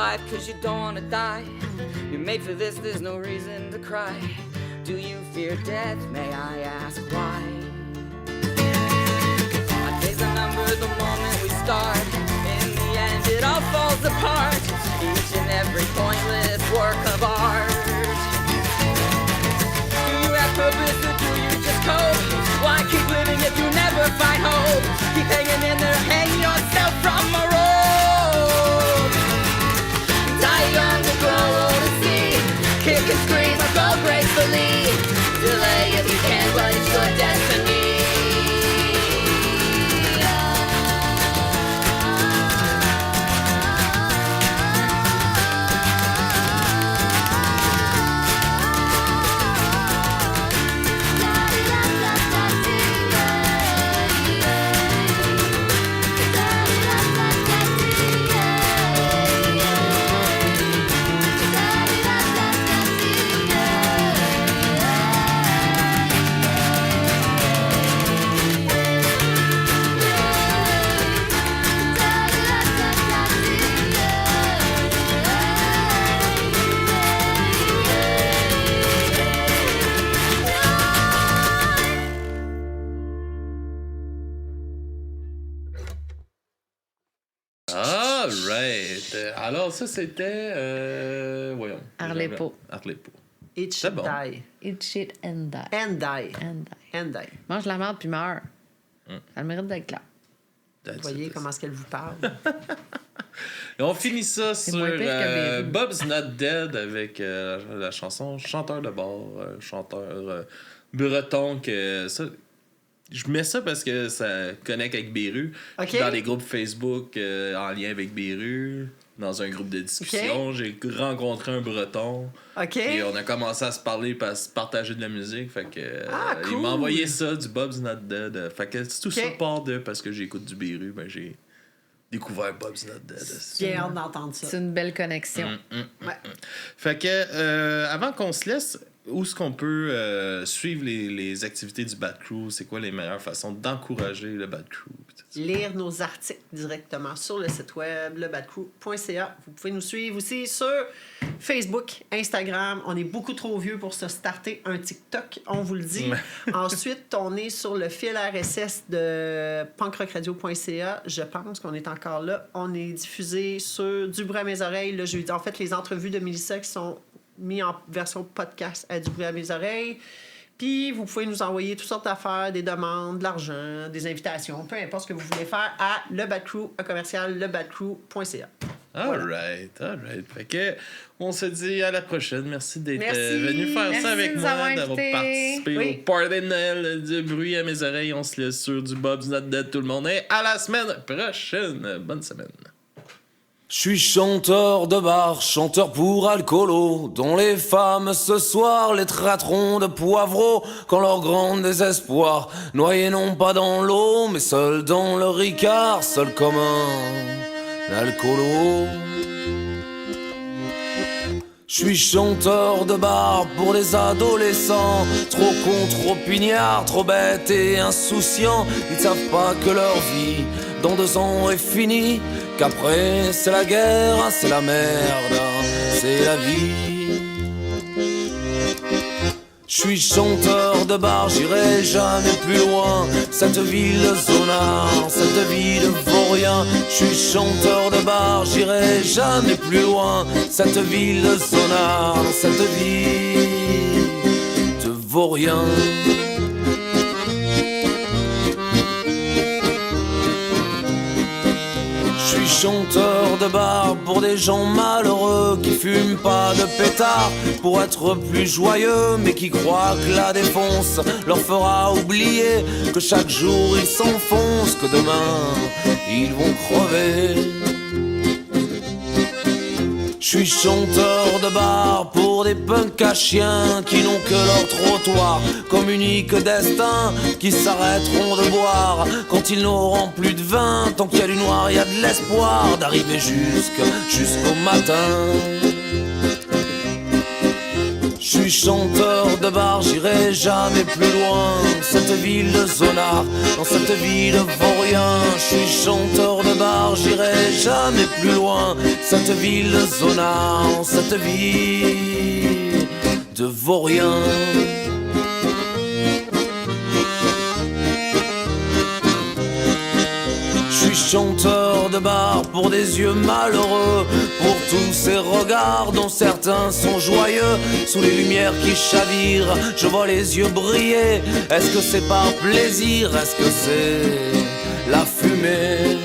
life cause you don't wanna die. You're made for this, there's no reason to cry. Do you fear death, may I ask why? Our days are numbered the moment we start. In the end it all falls apart. Each and every pointless work of art. Do you have purpose or do you just cope? Why keep living if you never find hope? Keep hanging in there, hang yourself from a rope. Die young to grow old and see. Kick and scream or go gracefully. Delay if you can, but it's your destiny. Alright. Alors, ça, c'était. Voyons. Arlepo. Arlepo. It C'est should bon. die. Eat shit and die. And die. And die. And die. Mange la merde puis meurs. Ça a le mérite d'être là. That's Vous voyez it. comment est-ce qu'elle vous parle? Et on finit ça C'est sur moins pire que Béru. Bob's Not Dead avec la chanson Chanteur de bar, chanteur breton. Que ça, je mets ça parce que ça connecte avec Béru. Ok. Dans les groupes Facebook en lien avec Béru, dans un groupe de discussion, j'ai rencontré un breton. OK? Et on a commencé à se parler, à se partager de la musique. Fait que, il cool. m'a envoyé ça, du Bob's Not Dead. Fait que tout ça Ok. part de parce que j'écoute du Béru, ben j'ai découvert Bob's Not Dead. Bien hâte d'entendre ça. C'est une belle connexion. Ouais. Fait que, avant qu'on se laisse, où est-ce qu'on peut suivre les activités du Bad Crew? C'est quoi les meilleures façons d'encourager le Bad Crew? Lire nos articles directement sur le site web lebadcrew.ca. Vous pouvez nous suivre aussi sur Facebook, Instagram. On est beaucoup trop vieux pour se starter un TikTok, on vous le dit. Ensuite, on est sur le fil RSS de punkrockradio.ca. Je pense qu'on est encore là. On est diffusé sur Du bruit à mes oreilles le jeudi. En fait, les entrevues de Mélissa qui sont mises en version podcast à Du bruit à mes oreilles. Puis, vous pouvez nous envoyer toutes sortes d'affaires, des demandes, de l'argent, des invitations, peu importe ce que vous voulez faire à lebadcrew@lebadcrew.ca. Alright. Fait que, on se dit à la prochaine. Merci d'être Merci. venu faire Merci ça avec de nous moi, avoir d'avoir invités. participé Oui. au Party de Noël du bruit à mes oreilles. On se laisse sur du Bob's Not Dead, tout le monde. Et à la semaine prochaine. Bonne semaine. Je suis chanteur de bar, chanteur pour alcoolo, dont les femmes ce soir les traiteront de poivreaux, quand leur grand désespoir, noyés non pas dans l'eau, mais seuls dans le ricard, seul comme un alcoolo. Je suis chanteur de bar pour des adolescents, trop cons, trop pignards, trop bêtes et insouciants. Ils savent pas que leur vie dans 2 ans est finie, qu'après c'est la guerre, c'est la merde, c'est la vie. Je suis chanteur de bar, j'irai jamais plus loin. Cette ville zonard, cette ville vaut rien. Je suis chanteur de bar, j'irai jamais plus loin. Cette ville zonard, cette ville te vaut rien. Je suis chanteur de bar pour des gens malheureux qui fument pas de pétard pour être plus joyeux, mais qui croient que la défonce leur fera oublier que chaque jour ils s'enfoncent, que demain ils vont crever. Je suis chanteur de bar pour des punks à chiens qui n'ont que leur trottoir comme unique destin, qui s'arrêteront de boire quand ils n'auront plus de vin. Tant qu'il y a du noir, il y a de l'espoir d'arriver jusqu'au matin. Je Je suis chanteur de bar, j'irai jamais plus loin. Cette ville de zonard, dans cette ville vaut rien. Je suis chanteur de bar, j'irai jamais plus loin. Cette ville de zonard, dans cette ville de vaurien. Je suis chanteur de bar pour des yeux malheureux, pour tous ces regards dont certains sont joyeux. Sous les lumières qui chavirent, je vois les yeux briller. Est-ce que c'est par plaisir? Est-ce que c'est la fumée?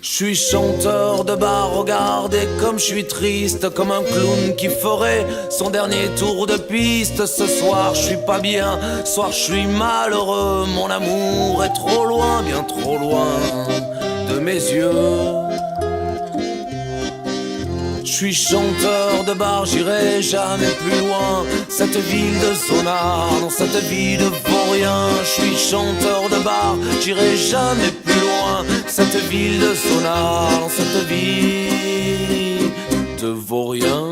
Je suis chanteur de bar, regardez comme je suis triste, comme un clown qui ferait son dernier tour de piste. Ce soir je suis pas bien, ce soir je suis malheureux. Mon amour est trop loin, bien trop loin de mes yeux. Je suis chanteur de bar, j'irai jamais plus loin. Cette ville de sonar, dans cette ville de vaurien. Je suis chanteur de bar, j'irai jamais plus loin. Cette ville de sonar, dans cette ville de vaurien.